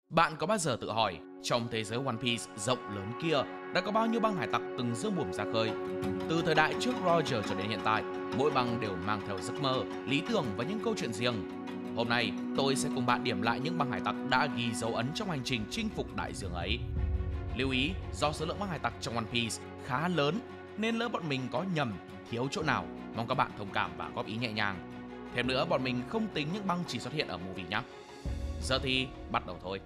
Bạn có bao giờ tự hỏi, trong thế giới One Piece rộng lớn kia, đã có bao nhiêu băng hải tặc từng dương buồm ra khơi? Từ thời đại trước Roger cho đến hiện tại, mỗi băng đều mang theo giấc mơ, lý tưởng và những câu chuyện riêng. Hôm nay, tôi sẽ cùng bạn điểm lại những băng hải tặc đã ghi dấu ấn trong hành trình chinh phục đại dương ấy. Lưu ý, do số lượng băng hải tặc trong One Piece khá lớn, nên lỡ bọn mình có nhầm, thiếu chỗ nào, mong các bạn thông cảm và góp ý nhẹ nhàng. Thêm nữa, bọn mình không tính những băng chỉ xuất hiện ở movie nhé. Giờ thì bắt đầu thôi.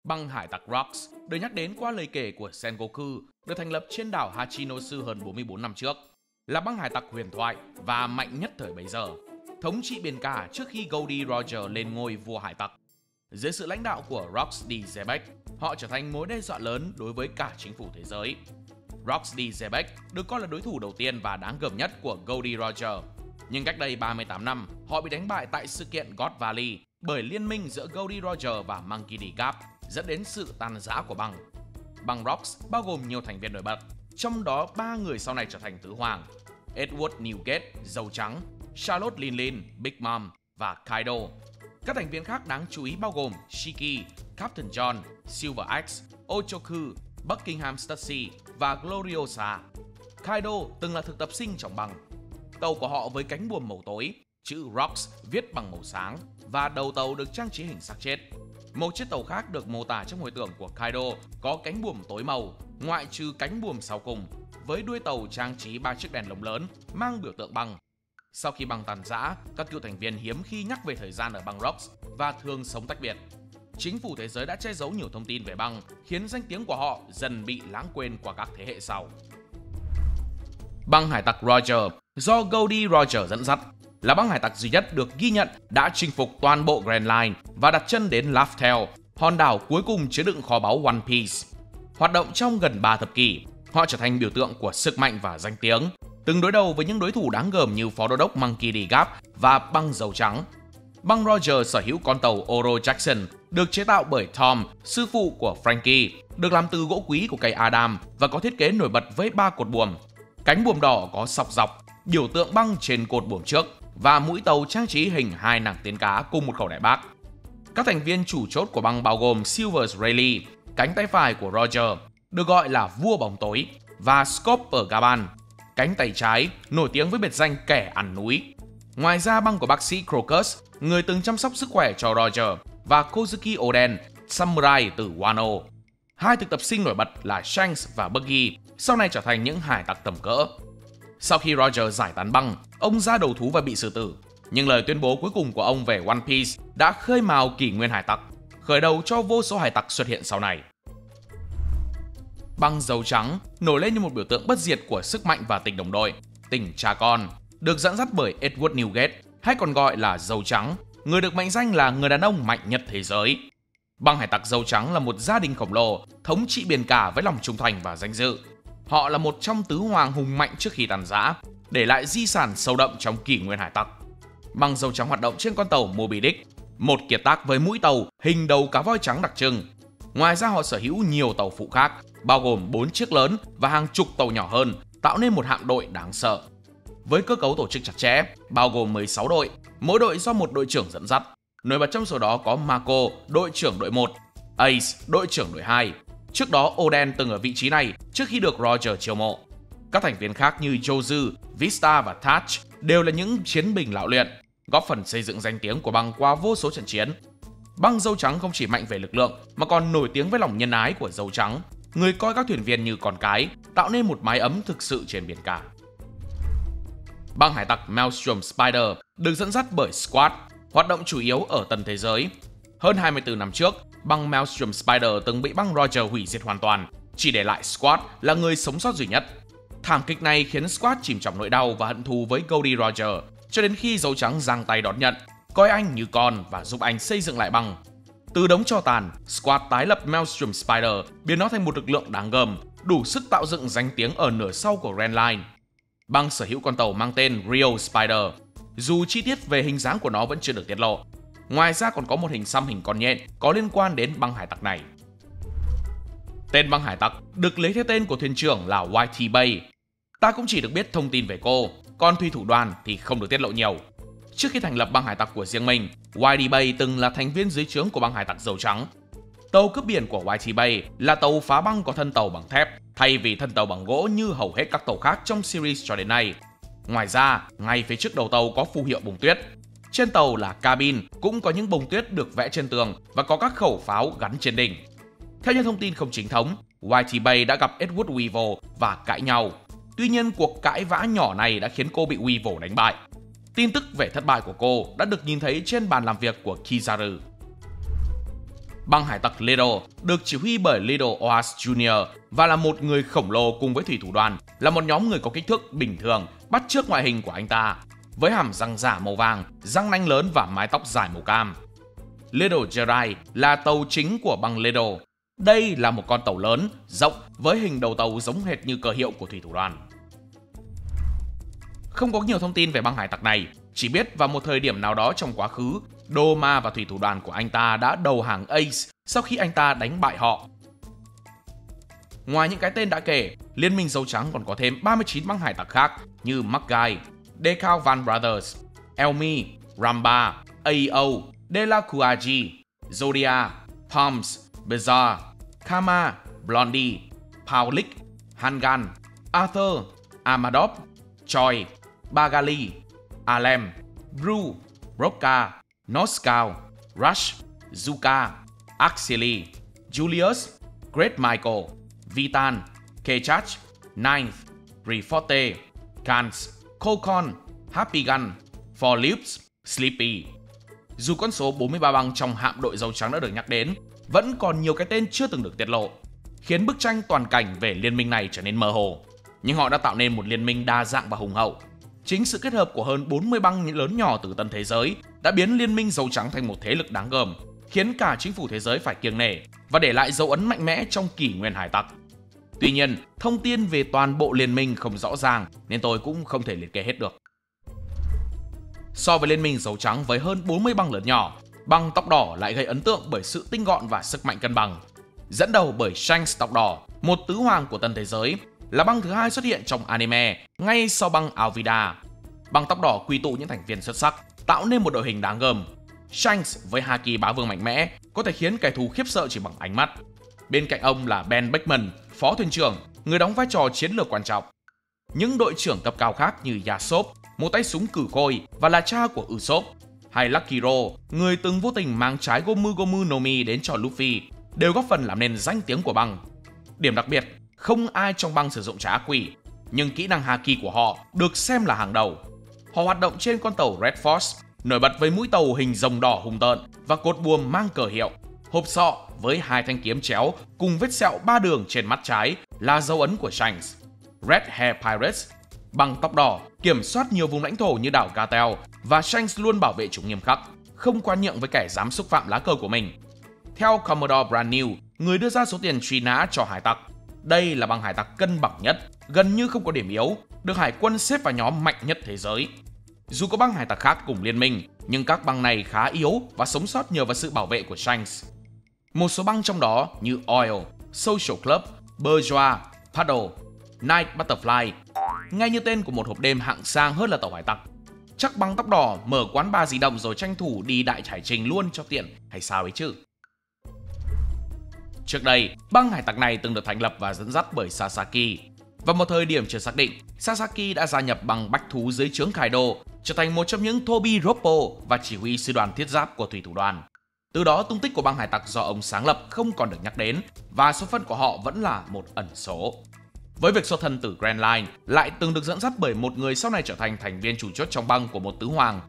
Băng hải tặc Rocks được nhắc đến qua lời kể của Sengoku, được thành lập trên đảo Hachinosu hơn 44 năm trước, là băng hải tặc huyền thoại và mạnh nhất thời bấy giờ, thống trị biển cả trước khi Goldie Roger lên ngôi vua hải tặc. Dưới sự lãnh đạo của Rox D. Xebec, họ trở thành mối đe dọa lớn đối với cả chính phủ thế giới. Rox D. Xebec được coi là đối thủ đầu tiên và đáng gờm nhất của Goldie Roger. Nhưng cách đây 38 năm, họ bị đánh bại tại sự kiện God Valley bởi liên minh giữa Goldie Roger và Monkey D. Cap, dẫn đến sự tan rã của băng. Băng Rocks bao gồm nhiều thành viên nổi bật, trong đó 3 người sau này trở thành tứ hoàng: Edward Newgate, Dâu Trắng, Charlotte Linlin, Big Mom và Kaido. Các thành viên khác đáng chú ý bao gồm Shiki, Captain John, Silver Axe, Ochoku, Buckingham Stussy và Gloriosa. Kaido từng là thực tập sinh trong băng. Tàu của họ với cánh buồm màu tối, chữ Rocks viết bằng màu sáng và đầu tàu được trang trí hình xác chết. Một chiếc tàu khác được mô tả trong hồi tưởng của Kaido có cánh buồm tối màu, ngoại trừ cánh buồm sau cùng, với đuôi tàu trang trí 3 chiếc đèn lồng lớn mang biểu tượng băng. Sau khi băng tàn rã, các cựu thành viên hiếm khi nhắc về thời gian ở băng Rocks và thường sống tách biệt. Chính phủ thế giới đã che giấu nhiều thông tin về băng, khiến danh tiếng của họ dần bị lãng quên qua các thế hệ sau. Băng hải tặc Roger do Goldie Roger dẫn dắt là băng hải tặc duy nhất được ghi nhận đã chinh phục toàn bộ Grand Line và đặt chân đến Laugh Tale, hòn đảo cuối cùng chứa đựng kho báu One Piece. Hoạt động trong gần 3 thập kỷ, họ trở thành biểu tượng của sức mạnh và danh tiếng, từng đối đầu với những đối thủ đáng gờm như Phó Đô đốc Monkey D. Gap và băng Dâu Trắng. Băng Roger sở hữu con tàu Oro Jackson, được chế tạo bởi Tom, sư phụ của Frankie, được làm từ gỗ quý của cây Adam và có thiết kế nổi bật với 3 cột buồm. Cánh buồm đỏ có sọc dọc, biểu tượng băng trên cột buồm trước, và mũi tàu trang trí hình 2 nàng tiên cá cùng một khẩu đại bác. Các thành viên chủ chốt của băng bao gồm Silver Rayleigh, cánh tay phải của Roger, được gọi là vua bóng tối, và Scopper Gaban, cánh tay trái, nổi tiếng với biệt danh kẻ ăn núi. Ngoài ra, băng của bác sĩ Crocus, người từng chăm sóc sức khỏe cho Roger, và Kozuki Oden, samurai từ Wano. Hai thực tập sinh nổi bật là Shanks và Buggy sau này trở thành những hải tặc tầm cỡ. Sau khi Roger giải tán băng, ông ra đầu thú và bị xử tử. Nhưng lời tuyên bố cuối cùng của ông về One Piece đã khơi mào kỷ nguyên hải tặc, khởi đầu cho vô số hải tặc xuất hiện sau này. Băng Dâu Trắng nổi lên như một biểu tượng bất diệt của sức mạnh và tình đồng đội, tình cha con, được dẫn dắt bởi Edward Newgate, hay còn gọi là Dâu Trắng, người được mệnh danh là người đàn ông mạnh nhất thế giới. Băng hải tặc Dâu Trắng là một gia đình khổng lồ, thống trị biển cả với lòng trung thành và danh dự. Họ là một trong tứ hoàng hùng mạnh trước khi tàn rã, để lại di sản sâu đậm trong kỷ nguyên hải tặc. Băng Dâu Trắng hoạt động trên con tàu Moby Dick, một kiệt tác với mũi tàu hình đầu cá voi trắng đặc trưng. Ngoài ra, họ sở hữu nhiều tàu phụ khác, bao gồm 4 chiếc lớn và hàng chục tàu nhỏ hơn, tạo nên một hạm đội đáng sợ. Với cơ cấu tổ chức chặt chẽ, bao gồm 16 đội, mỗi đội do một đội trưởng dẫn dắt. Nổi bật trong số đó có Mako, đội trưởng đội 1, Ace, đội trưởng đội 2. Trước đó, Oden từng ở vị trí này trước khi được Roger chiêu mộ. Các thành viên khác như Jozu, Vista và Touch đều là những chiến binh lão luyện, góp phần xây dựng danh tiếng của băng qua vô số trận chiến. Băng Dâu Trắng không chỉ mạnh về lực lượng mà còn nổi tiếng với lòng nhân ái của Dâu Trắng, người coi các thuyền viên như con cái, tạo nên một mái ấm thực sự trên biển cả. Băng hải tặc Maelstrom Spider được dẫn dắt bởi Squad, hoạt động chủ yếu ở Tân Thế Giới. Hơn 24 năm trước, băng Maelstrom Spider từng bị băng Roger hủy diệt hoàn toàn, chỉ để lại Squad là người sống sót duy nhất. Thảm kịch này khiến Squad chìm trong nỗi đau và hận thù với Goldie Roger, cho đến khi Dâu Trắng giang tay đón nhận, coi anh như con và giúp anh xây dựng lại băng. Từ đống tro tàn, Squad tái lập Maelstrom Spider, biến nó thành một lực lượng đáng gờm, đủ sức tạo dựng danh tiếng ở nửa sau của Grand Line. Băng sở hữu con tàu mang tên Rio Spider, dù chi tiết về hình dáng của nó vẫn chưa được tiết lộ. Ngoài ra còn có một hình xăm hình con nhện có liên quan đến băng hải tặc này. Tên băng hải tặc được lấy theo tên của thuyền trưởng là Whitey Bay. Ta cũng chỉ được biết thông tin về cô, còn thủy thủ đoàn thì không được tiết lộ nhiều. Trước khi thành lập băng hải tặc của riêng mình, Whitey Bay từng là thành viên dưới trướng của băng hải tặc Dâu Trắng. Tàu cướp biển của Whitey Bay là tàu phá băng có thân tàu bằng thép, thay vì thân tàu bằng gỗ như hầu hết các tàu khác trong series cho đến nay. Ngoài ra, ngay phía trước đầu tàu có phù hiệu bông tuyết. Trên tàu là cabin, cũng có những bông tuyết được vẽ trên tường và có các khẩu pháo gắn trên đỉnh. Theo những thông tin không chính thống, Whitey Bay đã gặp Edward Weevil và cãi nhau. Tuy nhiên, cuộc cãi vã nhỏ này đã khiến cô bị Weevil đánh bại. Tin tức về thất bại của cô đã được nhìn thấy trên bàn làm việc của Kizaru. Băng hải tặc Little được chỉ huy bởi Little Oas Jr. và là một người khổng lồ cùng với thủy thủ đoàn, là một nhóm người có kích thước bình thường, bắt chước ngoại hình của anh ta, với hàm răng giả màu vàng, răng nanh lớn và mái tóc dài màu cam. Little Jedi là tàu chính của băng Little. Đây là một con tàu lớn, rộng với hình đầu tàu giống hệt như cờ hiệu của thủy thủ đoàn. Không có nhiều thông tin về băng hải tặc này, chỉ biết vào một thời điểm nào đó trong quá khứ, Doma và thủy thủ đoàn của anh ta đã đầu hàng Ace sau khi anh ta đánh bại họ. Ngoài những cái tên đã kể, Liên minh Dâu Trắng còn có thêm 39 băng hải tặc khác như Mackay, Decal Van Brothers, Elmi, Ramba, AO, Delacroix, Zodia, Palms, Bizarre, Kama, Blondie, Paulik, Hangan, Arthur, Amadop, Choi, Bagali, Alem, Bru, Broca, Noscow, Rush, Zuka, Axili, Julius, Great Michael, Vitan, Kechach, Ninth, Riforte, Kans, Kolkon, Happy Gun, For Lips, Sleepy. Dù con số 43 băng trong hạm đội Dâu Trắng đã được nhắc đến, vẫn còn nhiều cái tên chưa từng được tiết lộ, khiến bức tranh toàn cảnh về liên minh này trở nên mơ hồ. Nhưng họ đã tạo nên một liên minh đa dạng và hùng hậu. Chính sự kết hợp của hơn 40 băng lớn nhỏ từ tân thế giới đã biến liên minh Dâu Trắng thành một thế lực đáng gờm, khiến cả chính phủ thế giới phải kiêng nể và để lại dấu ấn mạnh mẽ trong kỷ nguyên hải tặc. Tuy nhiên, thông tin về toàn bộ liên minh không rõ ràng nên tôi cũng không thể liệt kê hết được. So với liên minh Dâu Trắng với hơn 40 băng lớn nhỏ, băng tóc đỏ lại gây ấn tượng bởi sự tinh gọn và sức mạnh cân bằng. Dẫn đầu bởi Shanks tóc đỏ, một tứ hoàng của tân thế giới, là băng thứ hai xuất hiện trong anime ngay sau băng Alvida. Băng tóc đỏ quy tụ những thành viên xuất sắc, tạo nên một đội hình đáng gờm. Shanks với haki bá vương mạnh mẽ có thể khiến kẻ thù khiếp sợ chỉ bằng ánh mắt. Bên cạnh ông là Ben Beckman, phó thuyền trưởng, người đóng vai trò chiến lược quan trọng. Những đội trưởng cấp cao khác như Yasop, một tay súng cử khôi và là cha của Usopp, hay Lucky Rowe, người từng vô tình mang trái Gomu Gomu no Mi đến cho Luffy, đều góp phần làm nên danh tiếng của băng. Điểm đặc biệt, không ai trong băng sử dụng trái ác quỷ, nhưng kỹ năng haki của họ được xem là hàng đầu. Họ hoạt động trên con tàu Red Force, nổi bật với mũi tàu hình rồng đỏ hùng tợn và cột buồm mang cờ hiệu. Hộp sọ với hai thanh kiếm chéo cùng vết sẹo 3 đường trên mắt trái là dấu ấn của Shanks. Red Hair Pirates, băng tóc đỏ, kiểm soát nhiều vùng lãnh thổ như đảo Gatel và Shanks luôn bảo vệ chúng nghiêm khắc, không khoan nhượng với kẻ dám xúc phạm lá cờ của mình. Theo Commodore Brand New, người đưa ra số tiền truy nã cho hải tặc, đây là băng hải tặc cân bằng nhất, gần như không có điểm yếu, được hải quân xếp vào nhóm mạnh nhất thế giới. Dù có băng hải tặc khác cùng liên minh, nhưng các băng này khá yếu và sống sót nhờ vào sự bảo vệ của Shanks. Một số băng trong đó như Oil, Social Club, Bourgeois, Paddle, Night Butterfly, ngay như tên của một hộp đêm hạng sang hơn là tàu hải tặc. Chắc băng tóc đỏ mở quán bar di động rồi tranh thủ đi đại hải trình luôn cho tiện hay sao ấy chứ. Trước đây, băng hải tặc này từng được thành lập và dẫn dắt bởi Sasaki. Vào một thời điểm chưa xác định, Sasaki đã gia nhập băng bách thú dưới trướng Kaido, trở thành một trong những Toby Roppo và chỉ huy sư đoàn thiết giáp của thủy thủ đoàn. Từ đó, tung tích của băng hải tặc do ông sáng lập không còn được nhắc đến và số phận của họ vẫn là một ẩn số. Với việc xuất thân từ Grand Line lại từng được dẫn dắt bởi một người sau này trở thành thành viên chủ chốt trong băng của một tứ hoàng,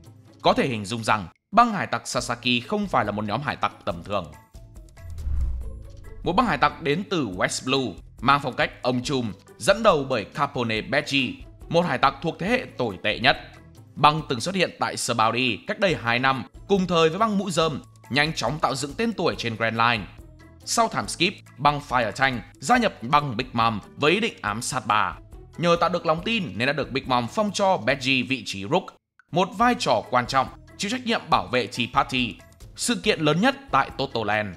có thể hình dung rằng băng hải tặc Sasaki không phải là một nhóm hải tặc tầm thường. Một băng hải tặc đến từ West Blue, mang phong cách ông trùm, dẫn đầu bởi Capone Beji, một hải tặc thuộc thế hệ tồi tệ nhất. Băng từng xuất hiện tại Sabaody cách đây 2 năm, cùng thời với băng Mũ Rơm, nhanh chóng tạo dựng tên tuổi trên Grand Line. Sau time skip, băng Fire Tank gia nhập băng Big Mom với ý định ám sát bà. Nhờ tạo được lòng tin nên đã được Big Mom phong cho Beji vị trí Rook, một vai trò quan trọng, chịu trách nhiệm bảo vệ Tea Party, sự kiện lớn nhất tại Totoland.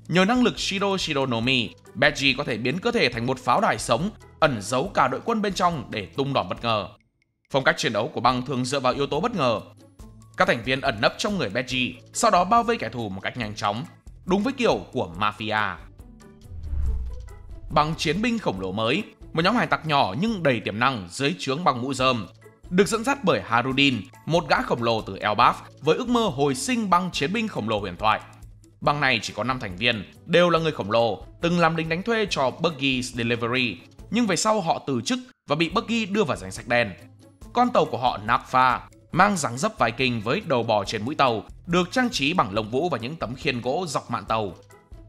Nhờ năng lực Shiro no Mi, Beji có thể biến cơ thể thành một pháo đài sống, ẩn giấu cả đội quân bên trong để tung đòn bất ngờ. Phong cách chiến đấu của băng thường dựa vào yếu tố bất ngờ. Các thành viên ẩn nấp trong người Beji, sau đó bao vây kẻ thù một cách nhanh chóng, đúng với kiểu của mafia. Băng chiến binh khổng lồ mới, một nhóm hải tặc nhỏ nhưng đầy tiềm năng dưới trướng băng mũ rơm, được dẫn dắt bởi Harudin, một gã khổng lồ từ Elbaf với ước mơ hồi sinh băng chiến binh khổng lồ huyền thoại. Băng này chỉ có 5 thành viên, đều là người khổng lồ, từng làm lính đánh thuê cho Buggy's Delivery, nhưng về sau họ từ chức và bị Buggy đưa vào danh sách đen. Con tàu của họ Nakfa mang dáng dấp Viking với đầu bò trên mũi tàu, được trang trí bằng lông vũ và những tấm khiên gỗ dọc mạn tàu.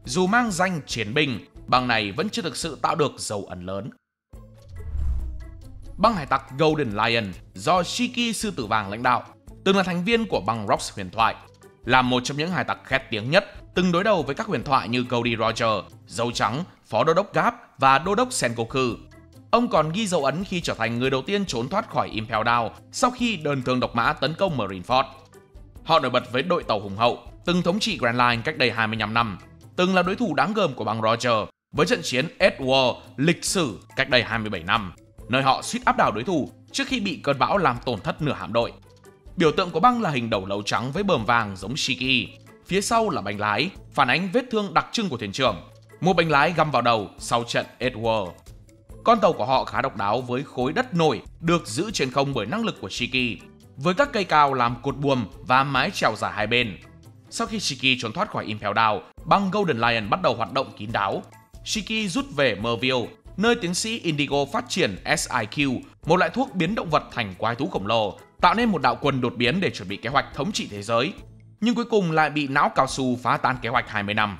Dù mang danh chiến binh, băng này vẫn chưa thực sự tạo được dấu ấn lớn. Băng hải tặc Golden Lion do Shiki Sư Tử Vàng lãnh đạo, từng là thành viên của băng Rocks huyền thoại, là một trong những hải tặc khét tiếng nhất, từng đối đầu với các huyền thoại như Goldie Roger, Dâu Trắng, Phó Đô đốc Garp và Đô đốc Sengoku. Ông còn ghi dấu ấn khi trở thành người đầu tiên trốn thoát khỏi Impel Down sau khi đơn thương độc mã tấn công Marineford. Họ nổi bật với đội tàu hùng hậu, từng thống trị Grand Line cách đây 25 năm, từng là đối thủ đáng gờm của băng Roger với trận chiến Edward lịch sử cách đây 27 năm, nơi họ suýt áp đảo đối thủ trước khi bị cơn bão làm tổn thất nửa hạm đội. Biểu tượng của băng là hình đầu lâu trắng với bờm vàng giống Shiki, phía sau là bánh lái, phản ánh vết thương đặc trưng của thuyền trưởng, một bánh lái găm vào đầu sau trận Edward. Con tàu của họ khá độc đáo với khối đất nổi được giữ trên không bởi năng lực của Shiki, với các cây cao làm cột buồm và mái chèo giả hai bên. Sau khi Shiki trốn thoát khỏi Impel Down, băng Golden Lion bắt đầu hoạt động kín đáo. Shiki rút về Merville, nơi tiến sĩ Indigo phát triển SIQ, một loại thuốc biến động vật thành quái thú khổng lồ, tạo nên một đạo quân đột biến để chuẩn bị kế hoạch thống trị thế giới. Nhưng cuối cùng lại bị não cao su phá tan kế hoạch 20 năm.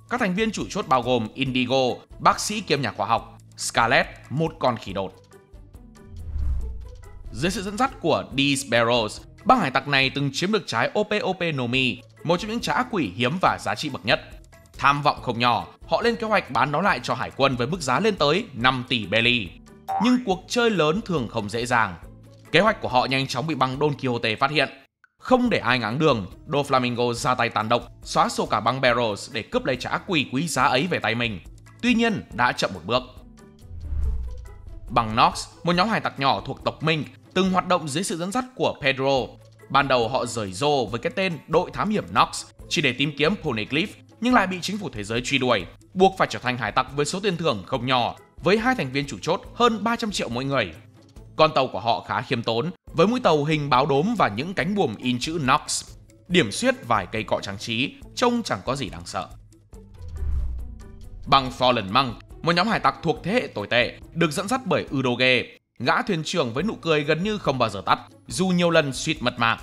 Các thành viên chủ chốt bao gồm Indigo, bác sĩ kiêm nhà khoa học, Scarlet, một con khỉ đột. Dưới sự dẫn dắt của Dee Sparrows, băng hải tặc này từng chiếm được trái OPOP Nomi, một trong những trái ác quỷ hiếm và giá trị bậc nhất. Tham vọng không nhỏ, họ lên kế hoạch bán nó lại cho hải quân với mức giá lên tới 5 tỷ belly. Nhưng cuộc chơi lớn thường không dễ dàng. Kế hoạch của họ nhanh chóng bị băng Don Quixote phát hiện. Không để ai ngáng đường, Doflamingo ra tay tàn độc, xóa sổ cả băng Barrows để cướp lấy trái ác quỷ quý giá ấy về tay mình. Tuy nhiên, đã chậm một bước. Băng Nox, một nhóm hải tặc nhỏ thuộc tộc Minh, từng hoạt động dưới sự dẫn dắt của Pedro. Ban đầu họ rời rô với cái tên đội thám hiểm Nox chỉ để tìm kiếm Poneglyph, nhưng lại bị chính phủ thế giới truy đuổi, buộc phải trở thành hải tặc với số tiền thưởng không nhỏ, với hai thành viên chủ chốt hơn 300 triệu mỗi người. Con tàu của họ khá khiêm tốn, với mũi tàu hình báo đốm và những cánh buồm in chữ Nox. Điểm xuyết vài cây cọ trang trí, trông chẳng có gì đáng sợ. Băng Fallen Monk, một nhóm hải tặc thuộc thế hệ tồi tệ, được dẫn dắt bởi Udoge, gã thuyền trưởng với nụ cười gần như không bao giờ tắt, dù nhiều lần suýt mất mạng.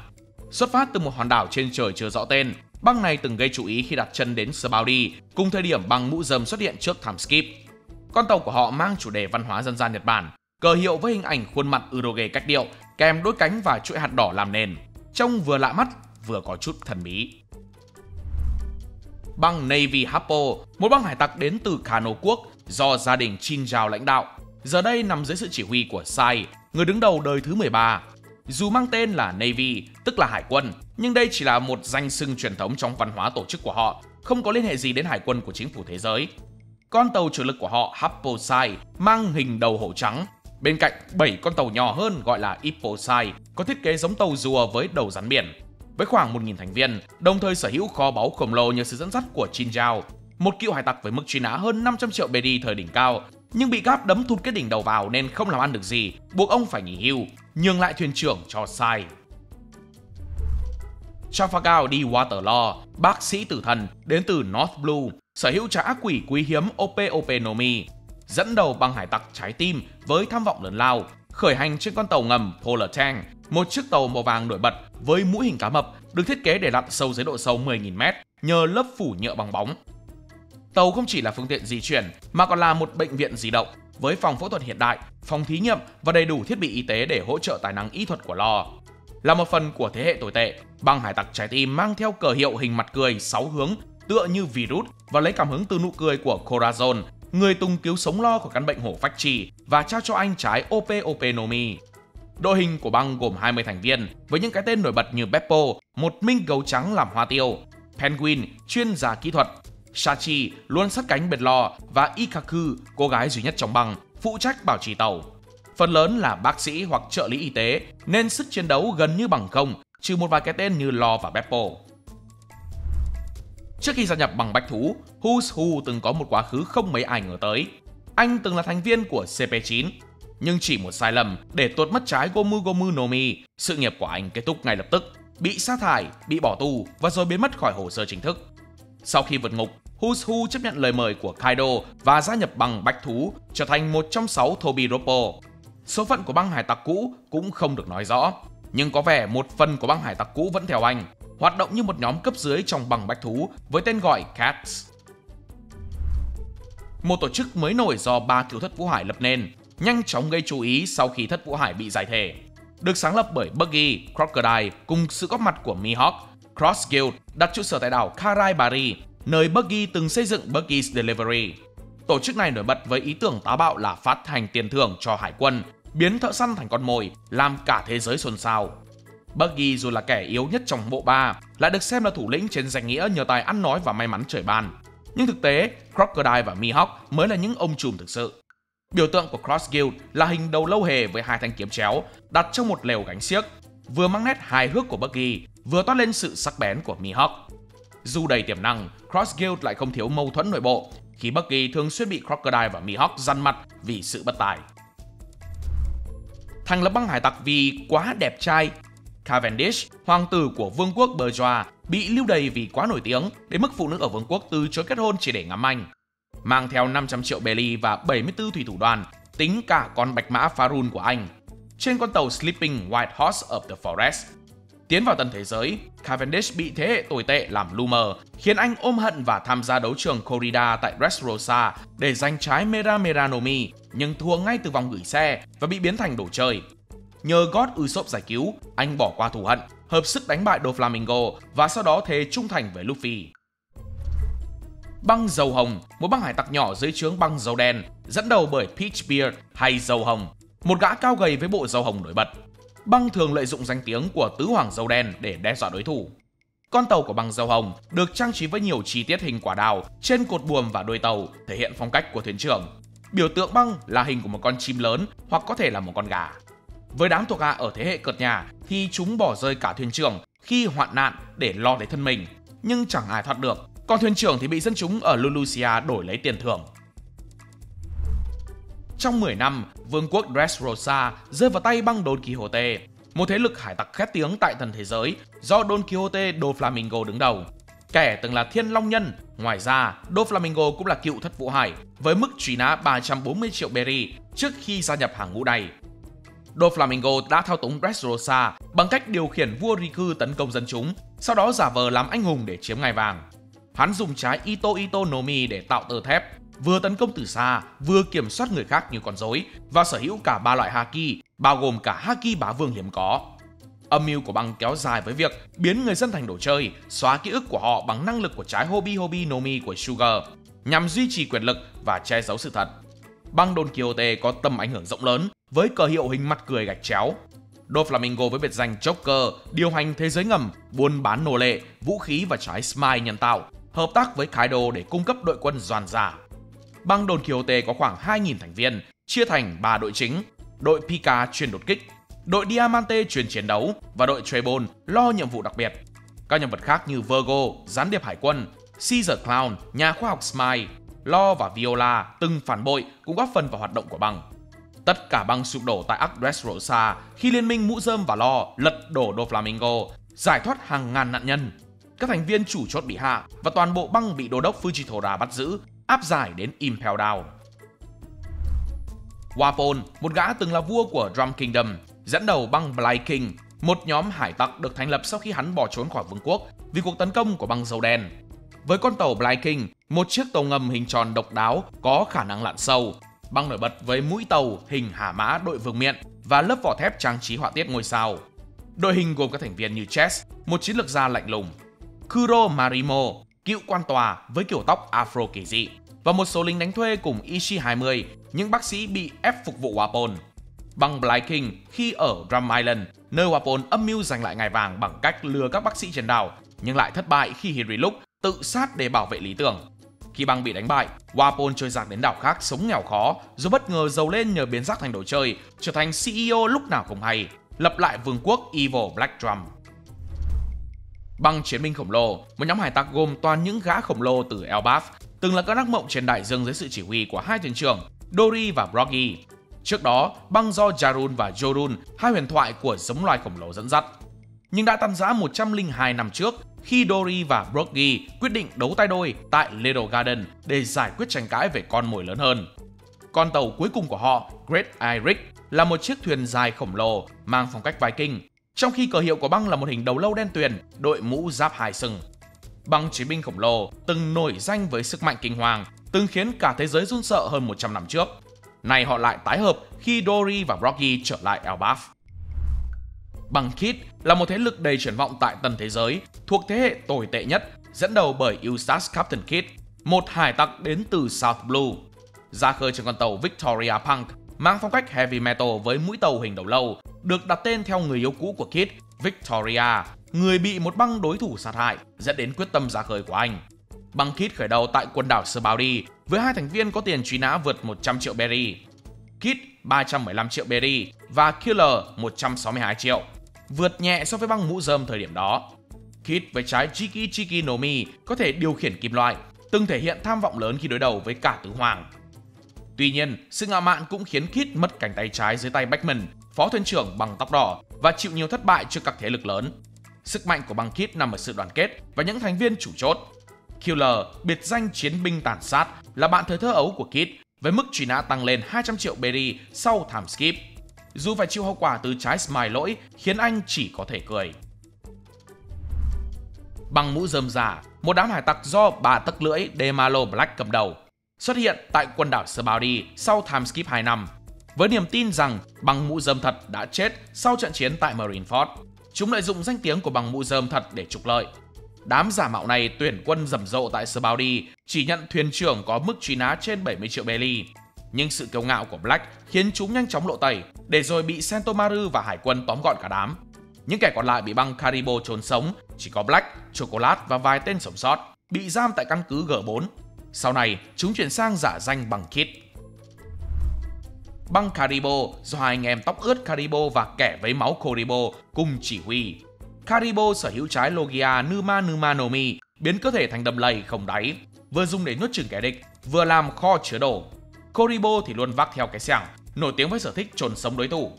Xuất phát từ một hòn đảo trên trời chưa rõ tên, băng này từng gây chú ý khi đặt chân đến Sabaudi, cùng thời điểm băng mũ rơm xuất hiện trước time skip. Con tàu của họ mang chủ đề văn hóa dân gian Nhật Bản, cờ hiệu với hình ảnh khuôn mặt Udoge cách điệu, kèm đôi cánh và chuỗi hạt đỏ làm nền, trông vừa lạ mắt vừa có chút thần bí. Băng Navy Happo, một băng hải tặc đến từ Kano quốc do gia đình Chinjao lãnh đạo, giờ đây nằm dưới sự chỉ huy của Sai, người đứng đầu đời thứ 13. Dù mang tên là Navy, tức là hải quân, nhưng đây chỉ là một danh xưng truyền thống trong văn hóa tổ chức của họ, không có liên hệ gì đến hải quân của chính phủ thế giới. Con tàu chủ lực của họ Happo Sai mang hình đầu hổ trắng, bên cạnh 7 con tàu nhỏ hơn gọi là Ippo Sai, có thiết kế giống tàu rùa với đầu rắn biển. Với khoảng 1.000 thành viên, đồng thời sở hữu kho báu khổng lồ nhờ sự dẫn dắt của Chinjao, một cựu hải tặc với mức truy nã hơn 500 triệu BD thời đỉnh cao, nhưng bị Garp đấm thụt cái đỉnh đầu vào nên không làm ăn được gì, buộc ông phải nghỉ hưu, nhường lại thuyền trưởng cho Sai. Trafalgar D. Waterlaw, bác sĩ tử thần đến từ North Blue, sở hữu trái ác quỷ quý hiếm OPOP Nomi, dẫn đầu băng hải tặc trái tim với tham vọng lớn lao, khởi hành trên con tàu ngầm Polar Tank, một chiếc tàu màu vàng nổi bật với mũi hình cá mập được thiết kế để lặn sâu dưới độ sâu 10.000m nhờ lớp phủ nhựa bong bóng. Tàu không chỉ là phương tiện di chuyển mà còn là một bệnh viện di động với phòng phẫu thuật hiện đại, phòng thí nghiệm và đầy đủ thiết bị y tế để hỗ trợ tài năng y thuật của Law. Là một phần của thế hệ tồi tệ, băng hải tặc trái tim mang theo cờ hiệu hình mặt cười 6 hướng tựa như virus và lấy cảm hứng từ nụ cười của Corazon, người từng cứu sống Law của căn bệnh hổ phách trì và trao cho anh trái OPOP Nomi. Đội hình của băng gồm 20 thành viên với những cái tên nổi bật như Beppo, một minh gấu trắng làm hoa tiêu, Penguin, chuyên gia kỹ thuật, Shachi luôn sát cánh bên Law và Ikaku, cô gái duy nhất trong băng, phụ trách bảo trì tàu. Phần lớn là bác sĩ hoặc trợ lý y tế nên sức chiến đấu gần như bằng không trừ một vài cái tên như Law và Beppo. Trước khi gia nhập băng bách thú, Who's Who từng có một quá khứ không mấy ai ngờ tới. Anh từng là thành viên của CP9, nhưng chỉ một sai lầm để tuột mất trái Gomu Gomu no Mi, sự nghiệp của anh kết thúc ngay lập tức, bị sa thải, bị bỏ tù và rồi biến mất khỏi hồ sơ chính thức. Sau khi vượt ngục, Who's Who chấp nhận lời mời của Kaido và gia nhập băng bách thú, trở thành một trong 6 Tobiroppo. Số phận của băng hải tặc cũ cũng không được nói rõ, nhưng có vẻ một phần của băng hải tặc cũ vẫn theo anh, hoạt động như một nhóm cấp dưới trong băng bách thú với tên gọi Cats. Một tổ chức mới nổi do 3 cựu thất vũ hải lập nên, nhanh chóng gây chú ý sau khi thất vũ hải bị giải thể. Được sáng lập bởi Buggy, Crocodile cùng sự góp mặt của Mihawk, Cross Guild đặt trụ sở tại đảo Karai Bari, nơi Buggy từng xây dựng Buggy's Delivery. Tổ chức này nổi bật với ý tưởng táo bạo là phát hành tiền thưởng cho hải quân, biến thợ săn thành con mồi, làm cả thế giới xôn xao. Buggy dù là kẻ yếu nhất trong bộ ba, lại được xem là thủ lĩnh trên danh nghĩa nhờ tài ăn nói và may mắn trời ban. Nhưng thực tế, Crocodile và Mihawk mới là những ông trùm thực sự. Biểu tượng của Cross Guild là hình đầu lâu hề với 2 thanh kiếm chéo đặt trong một lều gánh xiếc, vừa mang nét hài hước của Buggy, vừa toát lên sự sắc bén của Mihawk. Dù đầy tiềm năng, Cross Guild lại không thiếu mâu thuẫn nội bộ, khi Buggy thường xuyên bị Crocodile và Mihawk răn mặt vì sự bất tài. Thành lập băng hải tặc vì quá đẹp trai, Cavendish, hoàng tử của vương quốc Bourgeois, bị lưu đày vì quá nổi tiếng đến mức phụ nữ ở vương quốc từ chối kết hôn chỉ để ngắm anh. Mang theo 500 triệu belly và 74 thủy thủ đoàn, tính cả con bạch mã Faroon của anh, trên con tàu Sleeping White Horse of the Forest. Tiến vào tân thế giới, Cavendish bị thế hệ tồi tệ làm lu mờ, khiến anh ôm hận và tham gia đấu trường Corrida tại Dressrosa để giành trái Mera Mera no Mi, nhưng thua ngay từ vòng gửi xe và bị biến thành đồ chơi. Nhờ God Usopp giải cứu, anh bỏ qua thù hận, hợp sức đánh bại Doflamingo và sau đó thề trung thành với Luffy. Băng Dầu Hồng, một băng hải tặc nhỏ dưới trướng băng Dầu Đen, dẫn đầu bởi Peachbeard hay Dầu Hồng, một gã cao gầy với bộ râu hồng nổi bật. Băng thường lợi dụng danh tiếng của tứ hoàng Dầu Đen để đe dọa đối thủ. Con tàu của băng Dầu Hồng được trang trí với nhiều chi tiết hình quả đào trên cột buồm và đuôi tàu, thể hiện phong cách của thuyền trưởng. Biểu tượng băng là hình của một con chim lớn hoặc có thể là một con gà. Với đám thuộc hạ ở thế hệ cợt nhà thì chúng bỏ rơi cả thuyền trưởng khi hoạn nạn để lo lấy thân mình, nhưng chẳng ai thoát được. Còn thuyền trưởng thì bị dân chúng ở Lulusia đổi lấy tiền thưởng. Trong 10 năm, vương quốc Dressrosa rơi vào tay băng Don Quixote, một thế lực hải tặc khét tiếng tại thần thế giới do Don Quixote Doflamingo đứng đầu. Kẻ từng là Thiên Long Nhân, ngoài ra Doflamingo cũng là cựu thất vũ hải với mức truy nã 340 triệu berry trước khi gia nhập hàng ngũ này. Doflamingo đã thao túng Dressrosa bằng cách điều khiển vua Riku tấn công dân chúng, sau đó giả vờ làm anh hùng để chiếm ngai vàng. Hắn dùng trái Ito Ito no Mi để tạo tơ thép, vừa tấn công từ xa, vừa kiểm soát người khác như con rối và sở hữu cả 3 loại haki, bao gồm cả haki bá vương hiếm có. Âm mưu của băng kéo dài với việc biến người dân thành đồ chơi, xóa ký ức của họ bằng năng lực của trái Hobi Hobi no Mi của Sugar, nhằm duy trì quyền lực và che giấu sự thật. Băng Don Quixote có tầm ảnh hưởng rộng lớn với cờ hiệu hình mặt cười gạch chéo. Doflamingo với biệt danh Joker điều hành thế giới ngầm, buôn bán nô lệ, vũ khí và trái Smile nhân tạo, hợp tác với Kaido để cung cấp đội quân doàn giả. Băng Don Quixote có khoảng 2.000 thành viên, chia thành 3 đội chính: đội Pika chuyên đột kích, đội Diamante chuyên chiến đấu và đội Trebon lo nhiệm vụ đặc biệt. Các nhân vật khác như Virgo, gián điệp hải quân, Caesar Clown, nhà khoa học Smile, Law và Viola, từng phản bội cũng góp phần vào hoạt động của băng. Tất cả băng sụp đổ tại Arc Dressrosa khi liên minh Mũ Rơm và Law lật đổ Doflamingo, giải thoát hàng ngàn nạn nhân. Các thành viên chủ chốt bị hạ và toàn bộ băng bị đô đốc Fujitora bắt giữ, áp giải đến Impel Down. Wapol, một gã từng là vua của Drum Kingdom, dẫn đầu băng Blight King, một nhóm hải tặc được thành lập sau khi hắn bỏ trốn khỏi vương quốc vì cuộc tấn công của băng Dầu Đen. Với con tàu Blight King, một chiếc tàu ngầm hình tròn độc đáo có khả năng lặn sâu, băng nổi bật với mũi tàu hình hả mã đội vương miện và lớp vỏ thép trang trí họa tiết ngôi sao. Đội hình gồm các thành viên như Chess, một chiến lược gia lạnh lùng, Kuro Marimo, cựu quan tòa với kiểu tóc afro kỳ dị, và một số lính đánh thuê cùng Ishii-20, những bác sĩ bị ép phục vụ Wapol. Băng Blight King khi ở Drum Island, nơi Wapol âm mưu giành lại ngai vàng bằng cách lừa các bác sĩ trên đảo, nhưng lại thất bại khi Hiriluk tự sát để bảo vệ lý tưởng. Khi băng bị đánh bại, Wapol trôi dạt đến đảo khác sống nghèo khó, rồi bất ngờ giàu lên nhờ biến rác thành đồ chơi, trở thành CEO lúc nào không hay, lập lại vương quốc Evil Black Drum. Băng chiến binh khổng lồ, một nhóm hải tặc gồm toàn những gã khổng lồ từ Elbaf, từng là cơn ác mộng trên đại dương dưới sự chỉ huy của hai thuyền trưởng Dory và Broggy. Trước đó, băng do Jarun và Jorun, hai huyền thoại của giống loài khổng lồ dẫn dắt. Nhưng đã tan rã 102 năm trước khi Dory và Broggy quyết định đấu tay đôi tại Little Garden để giải quyết tranh cãi về con mồi lớn hơn. Con tàu cuối cùng của họ, Great Iric, là một chiếc thuyền dài khổng lồ mang phong cách Viking, trong khi cờ hiệu của băng là một hình đầu lâu đen tuyền, đội mũ giáp hai sừng. Băng chiến binh khổng lồ từng nổi danh với sức mạnh kinh hoàng, từng khiến cả thế giới run sợ hơn 100 năm trước. Nay họ lại tái hợp khi Dory và Broggy trở lại Elbaf. Băng Kidd là một thế lực đầy triển vọng tại tân thế giới, thuộc thế hệ tồi tệ nhất, dẫn đầu bởi Eustace Captain Kidd, một hải tặc đến từ South Blue. Ra khơi trên con tàu Victoria Punk, mang phong cách heavy metal với mũi tàu hình đầu lâu, được đặt tên theo người yêu cũ của Kidd, Victoria, người bị một băng đối thủ sát hại, dẫn đến quyết tâm ra khơi của anh. Băng Kidd khởi đầu tại quần đảo Sabaody với hai thành viên có tiền truy nã vượt 100 triệu berry, Kidd 315 triệu berry và Killer 162 triệu, vượt nhẹ so với băng mũ rơm thời điểm đó. Kidd với trái Jiki Jiki no Mi có thể điều khiển kim loại, từng thể hiện tham vọng lớn khi đối đầu với cả tứ hoàng. Tuy nhiên, sự ngạo mạn cũng khiến Kidd mất cánh tay trái dưới tay Beckman, phó thuyền trưởng bằng tóc đỏ, và chịu nhiều thất bại trước các thế lực lớn. Sức mạnh của băng Kidd nằm ở sự đoàn kết và những thành viên chủ chốt. Killer, biệt danh chiến binh tàn sát, là bạn thời thơ ấu của Kidd, với mức truy nã tăng lên 200 triệu berry sau time skip. Dù phải chịu hậu quả từ trái smile lỗi khiến anh chỉ có thể cười. Băng mũ rơm giả, một đám hải tặc do bà tấc lưỡi Demalo Black cầm đầu, xuất hiện tại quần đảo Sabaody sau time skip 2 năm. Với niềm tin rằng băng mũ rơm thật đã chết sau trận chiến tại Marineford, chúng lợi dụng danh tiếng của băng mũ rơm thật để trục lợi. Đám giả mạo này tuyển quân rầm rộ tại Sabaody, chỉ nhận thuyền trưởng có mức truy nã trên 70 triệu berry. Nhưng sự kiêu ngạo của Black khiến chúng nhanh chóng lộ tẩy, để rồi bị Sentomaru và hải quân tóm gọn cả đám. Những kẻ còn lại bị băng Caribou trốn sống, chỉ có Black, Chocolate và vài tên sống sót, bị giam tại căn cứ G4. Sau này, chúng chuyển sang giả danh băng Kidd. Băng Caribou do hai anh em tóc ướt Caribou và kẻ vấy máu Koribo cùng chỉ huy. Caribou sở hữu trái Logia Numa Numa no Mi, biến cơ thể thành đầm lầy không đáy, vừa dùng để nuốt chửng kẻ địch, vừa làm kho chứa đồ. Koribo thì luôn vác theo cái xẻng, nổi tiếng với sở thích chôn sống đối thủ.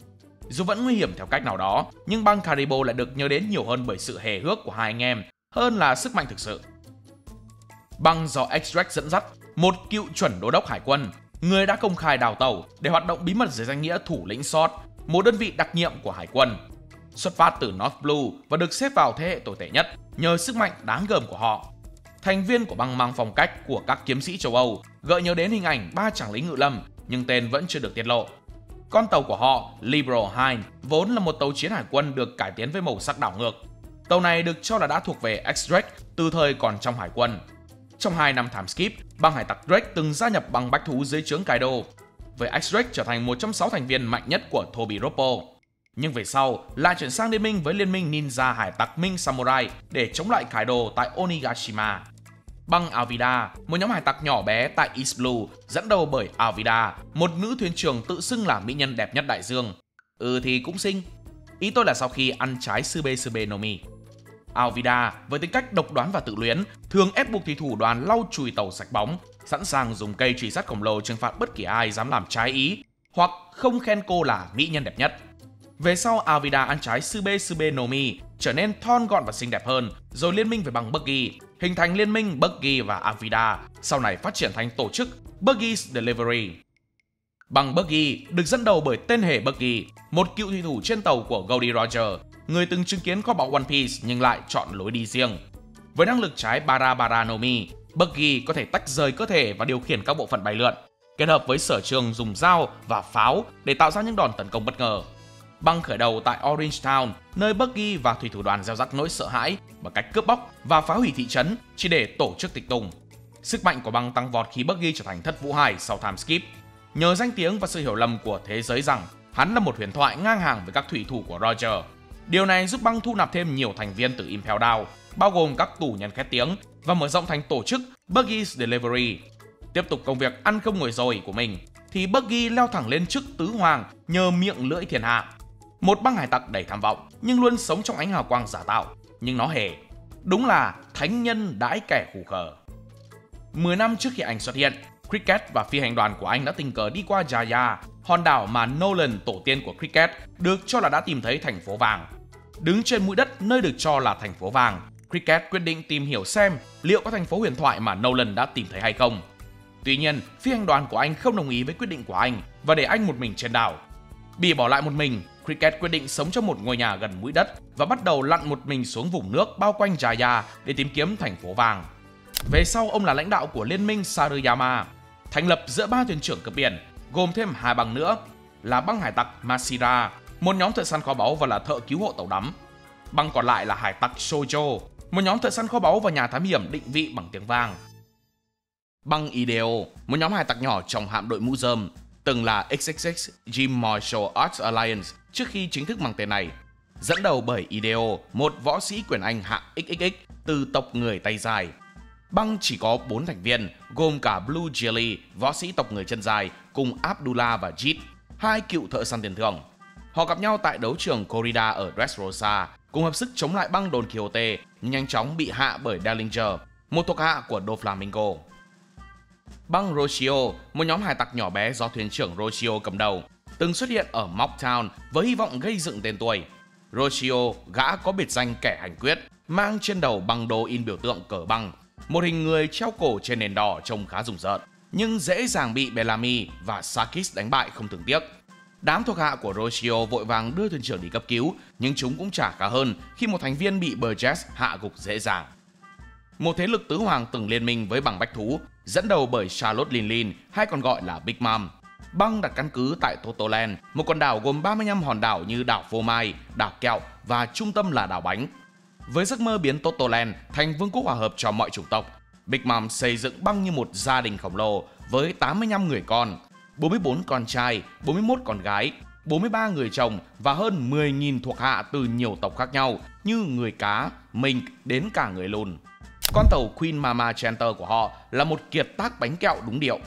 Dù vẫn nguy hiểm theo cách nào đó, nhưng băng Caribou lại được nhớ đến nhiều hơn bởi sự hề hước của hai anh em, hơn là sức mạnh thực sự. Băng do X-Rex dẫn dắt, một cựu chuẩn đô đốc hải quân, người đã công khai đào tẩu để hoạt động bí mật dưới danh nghĩa thủ lĩnh SWORD, một đơn vị đặc nhiệm của hải quân. Xuất phát từ North Blue và được xếp vào thế hệ tồi tệ nhất nhờ sức mạnh đáng gờm của họ. Thành viên của băng mang phong cách của các kiếm sĩ châu Âu, gợi nhớ đến hình ảnh 3 chàng lính ngự lâm, nhưng tên vẫn chưa được tiết lộ. Con tàu của họ, Liberal Hind, vốn là một tàu chiến hải quân được cải tiến với màu sắc đảo ngược. Tàu này được cho là đã thuộc về X-Rex từ thời còn trong hải quân. Trong 2 năm time skip, băng hải tặc Drake từng gia nhập băng bách thú dưới trướng Kaido, với X-Rex trở thành một trong 6 thành viên mạnh nhất của Toby Roppo. Nhưng về sau lại chuyển sang liên minh với liên minh ninja hải tặc Ming Samurai để chống lại Kaido tại Onigashima. Băng Alvida, một nhóm hải tặc nhỏ bé tại East Blue, dẫn đầu bởi Alvida, một nữ thuyền trưởng tự xưng là mỹ nhân đẹp nhất đại dương. Thì cũng xinh. Ý tôi là sau khi ăn trái Sube Sube no Mi. Alvida với tính cách độc đoán và tự luyến, thường ép buộc thủy thủ đoàn lau chùi tàu sạch bóng, sẵn sàng dùng cây chùy sắt khổng lồ trừng phạt bất kỳ ai dám làm trái ý hoặc không khen cô là mỹ nhân đẹp nhất. Về sau, Alvida ăn trái Sube Sube no Mi, trở nên thon gọn và xinh đẹp hơn, rồi liên minh với băng Buggy, hình thành liên minh Buggy và Alvida, sau này phát triển thành tổ chức Buggy's Delivery. Băng Buggy được dẫn đầu bởi tên hề Buggy, một cựu thủy thủ trên tàu của Goldie Roger, người từng chứng kiến kho báu One Piece nhưng lại chọn lối đi riêng. Với năng lực trái Bara Bara no Mi, Buggy có thể tách rời cơ thể và điều khiển các bộ phận bay lượn, kết hợp với sở trường dùng dao và pháo để tạo ra những đòn tấn công bất ngờ. Băng khởi đầu tại Orange Town, nơi Buggy và thủy thủ đoàn gieo rắc nỗi sợ hãi bằng cách cướp bóc và phá hủy thị trấn chỉ để tổ chức tiệc tùng. Sức mạnh của băng tăng vọt khi Buggy trở thành thất vũ hải sau time skip, nhờ danh tiếng và sự hiểu lầm của thế giới rằng hắn là một huyền thoại ngang hàng với các thủy thủ của Roger. Điều này giúp băng thu nạp thêm nhiều thành viên từ Impel Down, bao gồm các tù nhân khét tiếng, và mở rộng thành tổ chức Buggy's Delivery. Tiếp tục công việc ăn không ngồi rồi của mình, thì Buggy leo thẳng lên chức tứ hoàng nhờ miệng lưỡi thiên hạ. Một băng hải tặc đầy tham vọng, nhưng luôn sống trong ánh hào quang giả tạo, nhưng nó hề. Đúng là thánh nhân đãi kẻ khủ khờ. 10 năm trước khi anh xuất hiện, Cricket và phi hành đoàn của anh đã tình cờ đi qua Jaya, hòn đảo mà Nolan, tổ tiên của Cricket, được cho là đã tìm thấy thành phố vàng. Đứng trên mũi đất nơi được cho là thành phố vàng, Cricket quyết định tìm hiểu xem liệu có thành phố huyền thoại mà Nolan đã tìm thấy hay không. Tuy nhiên, phi hành đoàn của anh không đồng ý với quyết định của anh và để anh một mình trên đảo. Bị bỏ lại một mình, Cricket quyết định sống trong một ngôi nhà gần mũi đất và bắt đầu lặn một mình xuống vùng nước bao quanh Jaya để tìm kiếm thành phố vàng. Về sau, ông là lãnh đạo của liên minh Saruyama, thành lập giữa 3 thuyền trưởng cướp biển, gồm thêm 2 băng nữa là băng hải tặc Masira, một nhóm thợ săn kho báu và là thợ cứu hộ tàu đắm. Băng còn lại là hải tặc Shoujo, một nhóm thợ săn kho báu và nhà thám hiểm định vị bằng tiếng vang. Băng Ideo, một nhóm hải tặc nhỏ trong hạm đội mũ rơm, từng là XXX Jim Marshall Arts Alliance trước khi chính thức mang tên này, dẫn đầu bởi Ideo, một võ sĩ quyền Anh hạng XXX từ tộc người tay dài. Băng chỉ có 4 thành viên, gồm cả Blue Jelly, võ sĩ tộc người chân dài, cùng Abdullah và Jit, 2 cựu thợ săn tiền thưởng. Họ gặp nhau tại đấu trường Corrida ở Dressrosa, cùng hợp sức chống lại băng Don Quixote, nhưng nhanh chóng bị hạ bởi Dellinger, một thuộc hạ của Doflamingo. Băng Rocio, một nhóm hải tặc nhỏ bé do thuyền trưởng Rocio cầm đầu, từng xuất hiện ở Mocktown với hy vọng gây dựng tên tuổi. Rocio, gã có biệt danh kẻ hành quyết, mang trên đầu băng đô in biểu tượng cờ băng, một hình người treo cổ trên nền đỏ trông khá rùng rợn, nhưng dễ dàng bị Bellamy và Sakis đánh bại không thương tiếc. Đám thuộc hạ của Rocio vội vàng đưa thuyền trưởng đi cấp cứu, nhưng chúng cũng chả khá hơn khi một thành viên bị Burgess hạ gục dễ dàng. Một thế lực tứ hoàng từng liên minh với băng bách thú, dẫn đầu bởi Charlotte Linlin, hay còn gọi là Big Mom. Băng đặt căn cứ tại Totoland, một con đảo gồm 35 hòn đảo như đảo phô mai, đảo kẹo và trung tâm là đảo bánh. Với giấc mơ biến Totoland thành vương quốc hòa hợp cho mọi chủng tộc, Big Mom xây dựng băng như một gia đình khổng lồ với 85 người con, 44 con trai, 41 con gái, 43 người chồng và hơn 10.000 thuộc hạ từ nhiều tộc khác nhau như người cá, mink đến cả người lùn. Con tàu Queen Mama Chanter của họ là một kiệt tác bánh kẹo đúng điệu.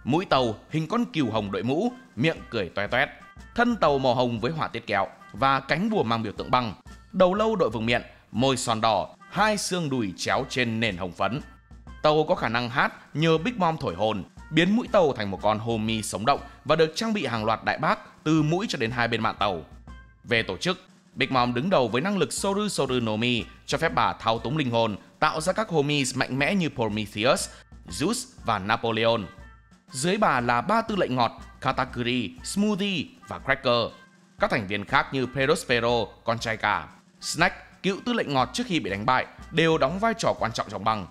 Mũi tàu hình con cừu hồng đội mũ, miệng cười toe toét. Thân tàu màu hồng với họa tiết kẹo và cánh bùa mang biểu tượng băng. Đầu lâu đội vương miện, môi son đỏ, 2 xương đùi chéo trên nền hồng phấn. Tàu có khả năng hát nhờ Big Mom thổi hồn, biến mũi tàu thành một con Homie sống động và được trang bị hàng loạt đại bác từ mũi cho đến 2 bên mạn tàu. Về tổ chức, Big Mom đứng đầu với năng lực Soru Soru no Mi, cho phép bà thao túng linh hồn, tạo ra các homies mạnh mẽ như Prometheus, Zeus và Napoleon. Dưới bà là 3 tư lệnh ngọt, Katakuri, Smoothie và Cracker. Các thành viên khác như Perospero, con trai cả, Snack, cựu tư lệnh ngọt trước khi bị đánh bại, đều đóng vai trò quan trọng trong băng.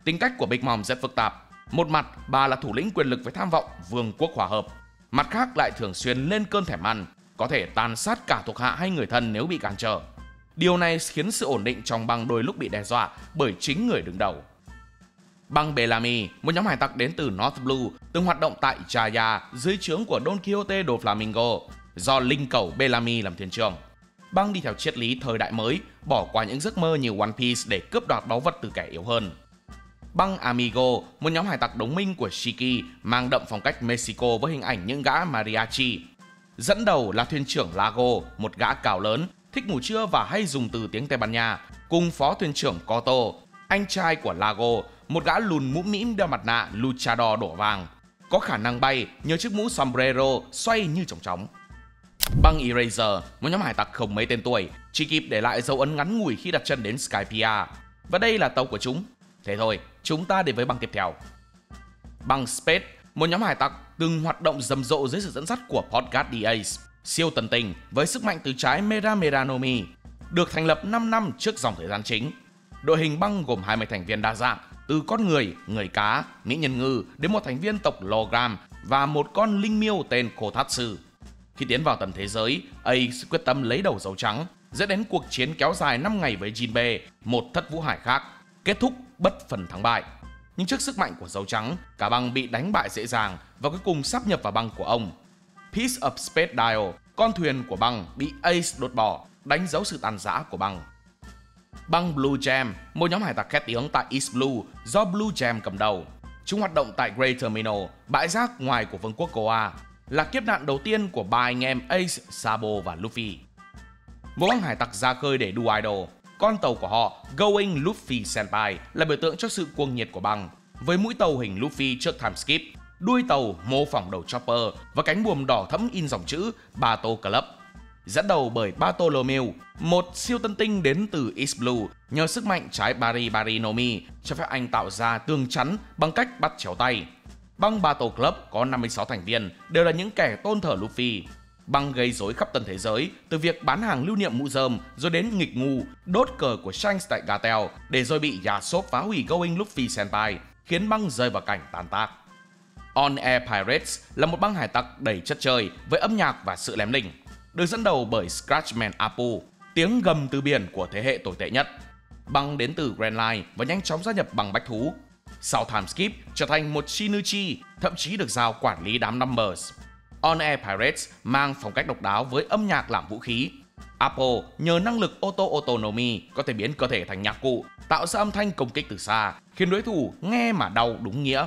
Tính cách của Big Mom rất phức tạp. Một mặt, bà là thủ lĩnh quyền lực với tham vọng vương quốc hòa hợp. Mặt khác lại thường xuyên lên cơn thèm ăn, có thể tàn sát cả thuộc hạ hay người thân nếu bị cản trở. Điều này khiến sự ổn định trong băng đôi lúc bị đe dọa bởi chính người đứng đầu. Băng Bellamy, một nhóm hải tặc đến từ North Blue, từng hoạt động tại Jaya dưới trướng của Don Quixote Doflamingo, do linh cẩu Bellamy làm thuyền trưởng. Băng đi theo triết lý thời đại mới, bỏ qua những giấc mơ như One Piece để cướp đoạt báu vật từ kẻ yếu hơn. Băng Amigo, một nhóm hải tặc đồng minh của Shiki, mang đậm phong cách Mexico với hình ảnh những gã mariachi. Dẫn đầu là thuyền trưởng Lago, một gã cào lớn, thích ngủ trưa và hay dùng từ tiếng Tây Ban Nha, cùng phó thuyền trưởng Coto, anh trai của Lago, một gã lùn mũm mĩm đeo mặt nạ luchador đổ vàng, có khả năng bay nhờ chiếc mũ sombrero xoay như chóng chóng. Băng Eraser, một nhóm hải tặc không mấy tên tuổi, chỉ kịp để lại dấu ấn ngắn ngủi khi đặt chân đến Skypiea. Và đây là tàu của chúng. Thế thôi, chúng ta đến với băng tiếp theo. Băng Spade, một nhóm hải tặc từng hoạt động rầm rộ dưới sự dẫn dắt của Portgas the Ace, siêu tần tình với sức mạnh từ trái Mera Mera no Mi, được thành lập 5 năm trước dòng thời gian chính. Đội hình băng gồm 20 thành viên đa dạng, từ con người, người cá, mỹ nhân ngư đến một thành viên tộc Logram và một con linh miêu tên Kotatsu. Khi tiến vào tầm thế giới, Ace quyết tâm lấy đầu dấu trắng, dẫn đến cuộc chiến kéo dài 5 ngày với Jinbe, một thất vũ hải khác, kết thúc bất phần thắng bại. Nhưng trước sức mạnh của dấu trắng, cả băng bị đánh bại dễ dàng và cuối cùng sáp nhập vào băng của ông. Piece of Spade Dial, con thuyền của băng, bị Ace đốt bỏ, đánh dấu sự tàn rã của băng. Băng Blue Jam, một nhóm hải tặc khét tiếng tại East Blue do Blue Jam cầm đầu. Chúng hoạt động tại Great Terminal, bãi rác ngoài của vương quốc Koa, là kiếp nạn đầu tiên của ba anh em Ace, Sabo và Luffy. Một băng hải tặc ra khơi để đua idol, con tàu của họ Going Luffy Senpai là biểu tượng cho sự cuồng nhiệt của băng, với mũi tàu hình Luffy trước time skip, đuôi tàu mô phỏng đầu Chopper và cánh buồm đỏ thẫm in dòng chữ Bato Club. Dẫn đầu bởi Bartholomew, một siêu tân tinh đến từ East Blue, nhờ sức mạnh trái Bari Bari no Mi cho phép anh tạo ra tường chắn bằng cách bắt chéo tay. Băng Bato Club có 56 thành viên, đều là những kẻ tôn thờ Luffy. Băng gây rối khắp tân thế giới, từ việc bán hàng lưu niệm mũ rơm rồi đến nghịch ngu đốt cờ của Shanks tại Gartel để rồi bị Yasop phá hủy Going Luffy Senpai, khiến băng rơi vào cảnh tan tác. On Air Pirates là một băng hải tặc đầy chất chơi với âm nhạc và sự lém lỉnh, được dẫn đầu bởi Scratchman Apu, tiếng gầm từ biển của thế hệ tồi tệ nhất. Băng đến từ Grand Line và nhanh chóng gia nhập băng bách thú. Sau time skip trở thành một Shinichi, thậm chí được giao quản lý đám Numbers. On Air Pirates mang phong cách độc đáo với âm nhạc làm vũ khí. Apo nhờ năng lực Auto Autonomy có thể biến cơ thể thành nhạc cụ, tạo ra âm thanh công kích từ xa, khiến đối thủ nghe mà đau đúng nghĩa.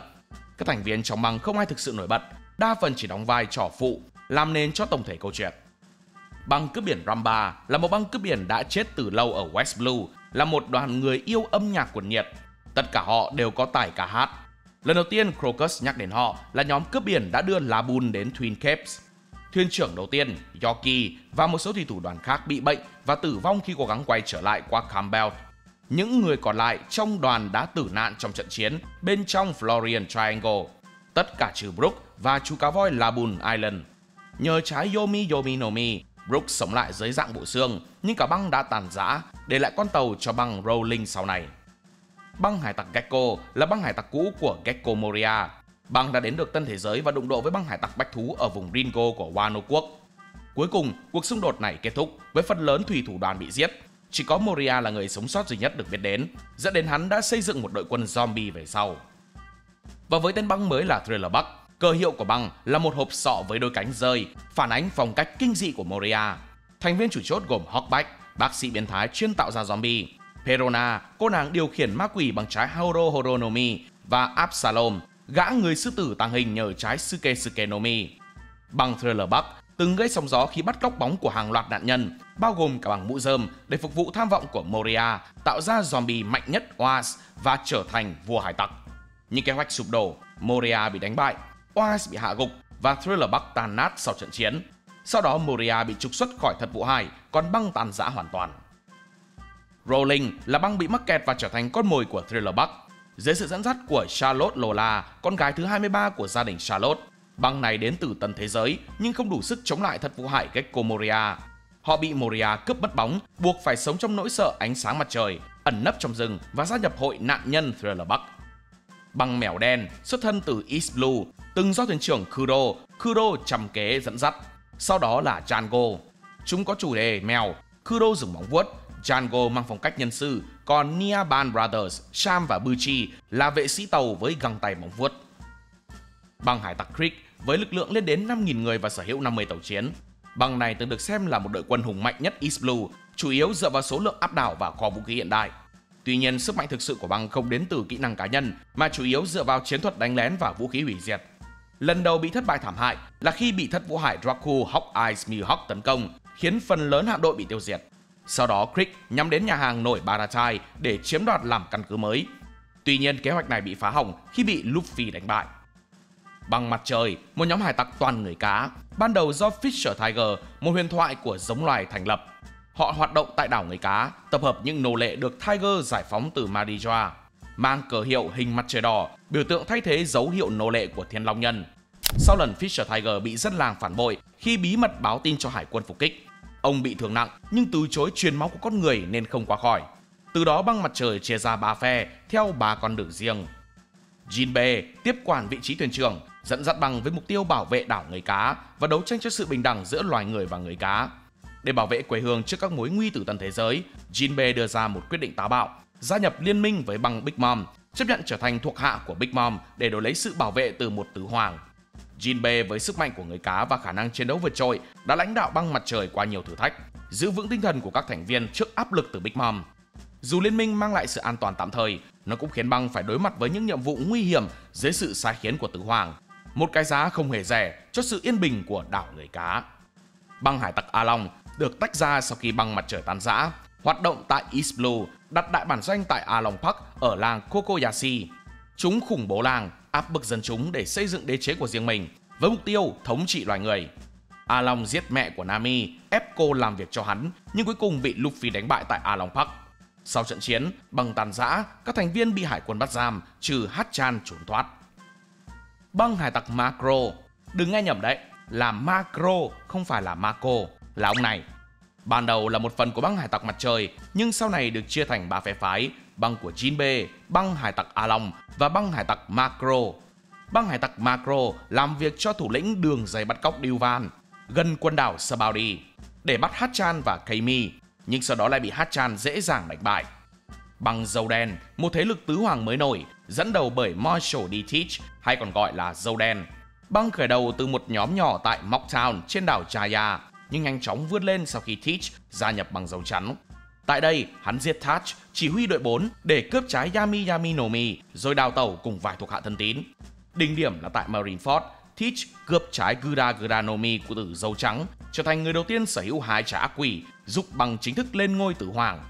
Các thành viên trong băng không ai thực sự nổi bật, đa phần chỉ đóng vai trò phụ, làm nên cho tổng thể câu chuyện. Băng cướp biển Ramba là một băng cướp biển đã chết từ lâu ở West Blue, là một đoàn người yêu âm nhạc cuồng nhiệt. Tất cả họ đều có tài ca hát. Lần đầu tiên Crocus nhắc đến họ là nhóm cướp biển đã đưa Laboon đến Twin Capes. Thuyền trưởng đầu tiên, Yoki, và một số thủy thủ đoàn khác bị bệnh và tử vong khi cố gắng quay trở lại qua Campbell. Những người còn lại trong đoàn đã tử nạn trong trận chiến bên trong Florian Triangle, tất cả trừ Brook và chú cá voi Laboon Island. Nhờ trái Yomi Yomi no Mi, Brook sống lại dưới dạng bộ xương, nhưng cả băng đã tàn rã, để lại con tàu cho băng Rowling sau này. Băng hải tặc Gecko là băng hải tặc cũ của Gecko Moria. Băng đã đến được tân thế giới và đụng độ với băng hải tặc bách thú ở vùng Ringo của Wano quốc. Cuối cùng, cuộc xung đột này kết thúc với phần lớn thủy thủ đoàn bị giết. Chỉ có Moria là người sống sót duy nhất được biết đến, dẫn đến hắn đã xây dựng một đội quân zombie về sau. Và với tên băng mới là Thriller Bug, cờ hiệu của băng là một hộp sọ với đôi cánh rơi, phản ánh phong cách kinh dị của Moria. Thành viên chủ chốt gồm Hawkback, bác sĩ biến thái chuyên tạo ra zombie, Perona, cô nàng điều khiển ma quỷ bằng trái Horo Horonomi, và Absalom, gã người sư tử tàng hình nhờ trái Suke Suke no Mi. Băng Thriller Bug từng gây sóng gió khi bắt cóc bóng của hàng loạt nạn nhân, bao gồm cả bằng mũ rơm để phục vụ tham vọng của Moria, tạo ra zombie mạnh nhất Oas và trở thành vua hải tặc. Nhưng kế hoạch sụp đổ, Moria bị đánh bại, Oas bị hạ gục và Thriller Bug tan nát sau trận chiến. Sau đó Moria bị trục xuất khỏi thật vụ hải, còn băng tan rã hoàn toàn. Rowling là băng bị mắc kẹt và trở thành con mồi của Thriller Bug. Dưới sự dẫn dắt của Charlotte Lola, con gái thứ 23 của gia đình Charlotte, băng này đến từ tân thế giới nhưng không đủ sức chống lại thật vụ hải Gecko Moria. Họ bị Moria cướp mất bóng, buộc phải sống trong nỗi sợ ánh sáng mặt trời, ẩn nấp trong rừng và gia nhập hội nạn nhân Thriller Bug. Băng mèo đen xuất thân từ East Blue, từng do thuyền trưởng Kuro trầm kế dẫn dắt. Sau đó là Django. Chúng có chủ đề mèo, Kuro dùng móng vuốt, Django mang phong cách nhân sư, còn Nia Band Brothers, Sham và Bucci là vệ sĩ tàu với găng tay móng vuốt. Băng hải tặc Creek với lực lượng lên đến 5.000 người và sở hữu 50 tàu chiến. Băng này từng được xem là một đội quân hùng mạnh nhất East Blue, chủ yếu dựa vào số lượng áp đảo và kho vũ khí hiện đại. Tuy nhiên, sức mạnh thực sự của băng không đến từ kỹ năng cá nhân, mà chủ yếu dựa vào chiến thuật đánh lén và vũ khí hủy diệt. Lần đầu bị thất bại thảm hại là khi bị thất vũ hải Draku Hawkeyes Mihawk tấn công, khiến phần lớn hạm đội bị tiêu diệt. Sau đó, Creek nhắm đến nhà hàng nổi Baratai để chiếm đoạt làm căn cứ mới. Tuy nhiên, kế hoạch này bị phá hỏng khi bị Luffy đánh bại. Băng mặt trời, một nhóm hải tặc toàn người cá, ban đầu do Fisher Tiger, một huyền thoại của giống loài thành lập. Họ hoạt động tại đảo người cá, tập hợp những nô lệ được Tiger giải phóng từ Madija, mang cờ hiệu hình mặt trời đỏ, biểu tượng thay thế dấu hiệu nô lệ của Thiên Long Nhân. Sau lần Fisher Tiger bị dân làng phản bội khi bí mật báo tin cho hải quân phục kích, ông bị thương nặng nhưng từ chối truyền máu của con người nên không qua khỏi. Từ đó băng mặt trời chia ra 3 phe theo 3 con đường riêng. Jinbe tiếp quản vị trí thuyền trưởng, dẫn dắt băng với mục tiêu bảo vệ đảo người cá và đấu tranh cho sự bình đẳng giữa loài người và người cá. Để bảo vệ quê hương trước các mối nguy từ tân thế giới, Jinbe đưa ra một quyết định táo bạo, gia nhập liên minh với băng Big Mom, chấp nhận trở thành thuộc hạ của Big Mom để đổi lấy sự bảo vệ từ một tứ hoàng. Jinbe với sức mạnh của người cá và khả năng chiến đấu vượt trội đã lãnh đạo băng mặt trời qua nhiều thử thách, giữ vững tinh thần của các thành viên trước áp lực từ Big Mom. Dù liên minh mang lại sự an toàn tạm thời, nó cũng khiến băng phải đối mặt với những nhiệm vụ nguy hiểm dưới sự sai khiến của tứ hoàng, một cái giá không hề rẻ cho sự yên bình của đảo người cá. Băng hải tặc A Long được tách ra sau khi băng mặt trời tan rã. hoạt động tại East Blue, đặt đại bản doanh tại Along Park ở làng Kokoyashi. Chúng khủng bố làng, áp bức dân chúng để xây dựng đế chế của riêng mình, với mục tiêu thống trị loài người. Along giết mẹ của Nami, ép cô làm việc cho hắn, nhưng cuối cùng bị Luffy đánh bại tại Along Park. Sau trận chiến, băng tàn rã, các thành viên bị hải quân bắt giam, trừ Hatchan trốn thoát. Băng hải tặc Macro, đừng nghe nhầm đấy, là Macro không phải là Mako, là ông này. Ban đầu là một phần của băng hải tặc mặt trời, nhưng sau này được chia thành 3 phe phái: băng của Jinbe, băng hải tặc Along và băng hải tặc Macro. Băng hải tặc Macro làm việc cho thủ lĩnh đường dây bắt cóc Dilvan gần quần đảo Sabaody để bắt Hatchan và Kami, nhưng sau đó lại bị Hatchan dễ dàng đánh bại. Băng Dâu Đen, một thế lực tứ hoàng mới nổi, dẫn đầu bởi Marshall D. Teach, hay còn gọi là Dâu Đen. Băng khởi đầu từ một nhóm nhỏ tại Mocktown trên đảo Jaya, nhưng nhanh chóng vươn lên sau khi Teach gia nhập băng Dâu Trắng. Tại đây, hắn giết Thatch, chỉ huy đội 4 để cướp trái Yami Yami no Mi, rồi đào tẩu cùng vài thuộc hạ thân tín. Đỉnh điểm là tại Marineford, Teach cướp trái Gura Gura no Mi của tử Dâu Trắng, trở thành người đầu tiên sở hữu 2 trái ác quỷ, giúp băng chính thức lên ngôi tử hoàng.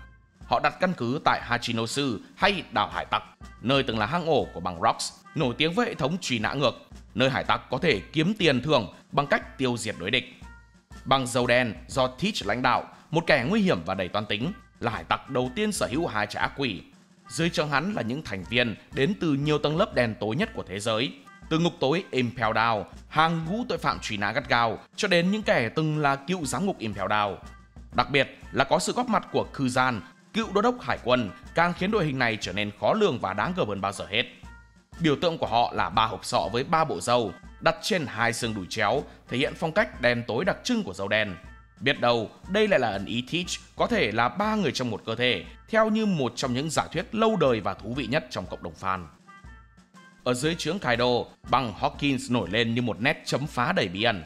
Họ đặt căn cứ tại Hachinosu hay đảo hải tặc, nơi từng là hang ổ của băng Rocks, nổi tiếng với hệ thống truy nã ngược, nơi hải tặc có thể kiếm tiền thưởng bằng cách tiêu diệt đối địch. Băng Dâu Đen do Teach lãnh đạo, một kẻ nguy hiểm và đầy toan tính, là hải tặc đầu tiên sở hữu 2 trái ác quỷ. Dưới trướng hắn là những thành viên đến từ nhiều tầng lớp đen tối nhất của thế giới, từ ngục tối Impel Down, hàng ngũ tội phạm truy nã gắt gao, cho đến những kẻ từng là cựu giám ngục Impel Down. Đặc biệt là có sự góp mặt của Kuzan, cựu đô đốc hải quân, càng khiến đội hình này trở nên khó lường và đáng gờm hơn bao giờ hết. Biểu tượng của họ là 3 hộp sọ với 3 bộ râu đặt trên 2 xương đùi chéo, thể hiện phong cách đen tối đặc trưng của Dâu Đen. Biết đâu đây lại là ẩn ý Teach có thể là 3 người trong một cơ thể, theo như một trong những giả thuyết lâu đời và thú vị nhất trong cộng đồng fan. Ở dưới trướng Kaido, băng Hawkins nổi lên như một nét chấm phá đầy bí ẩn.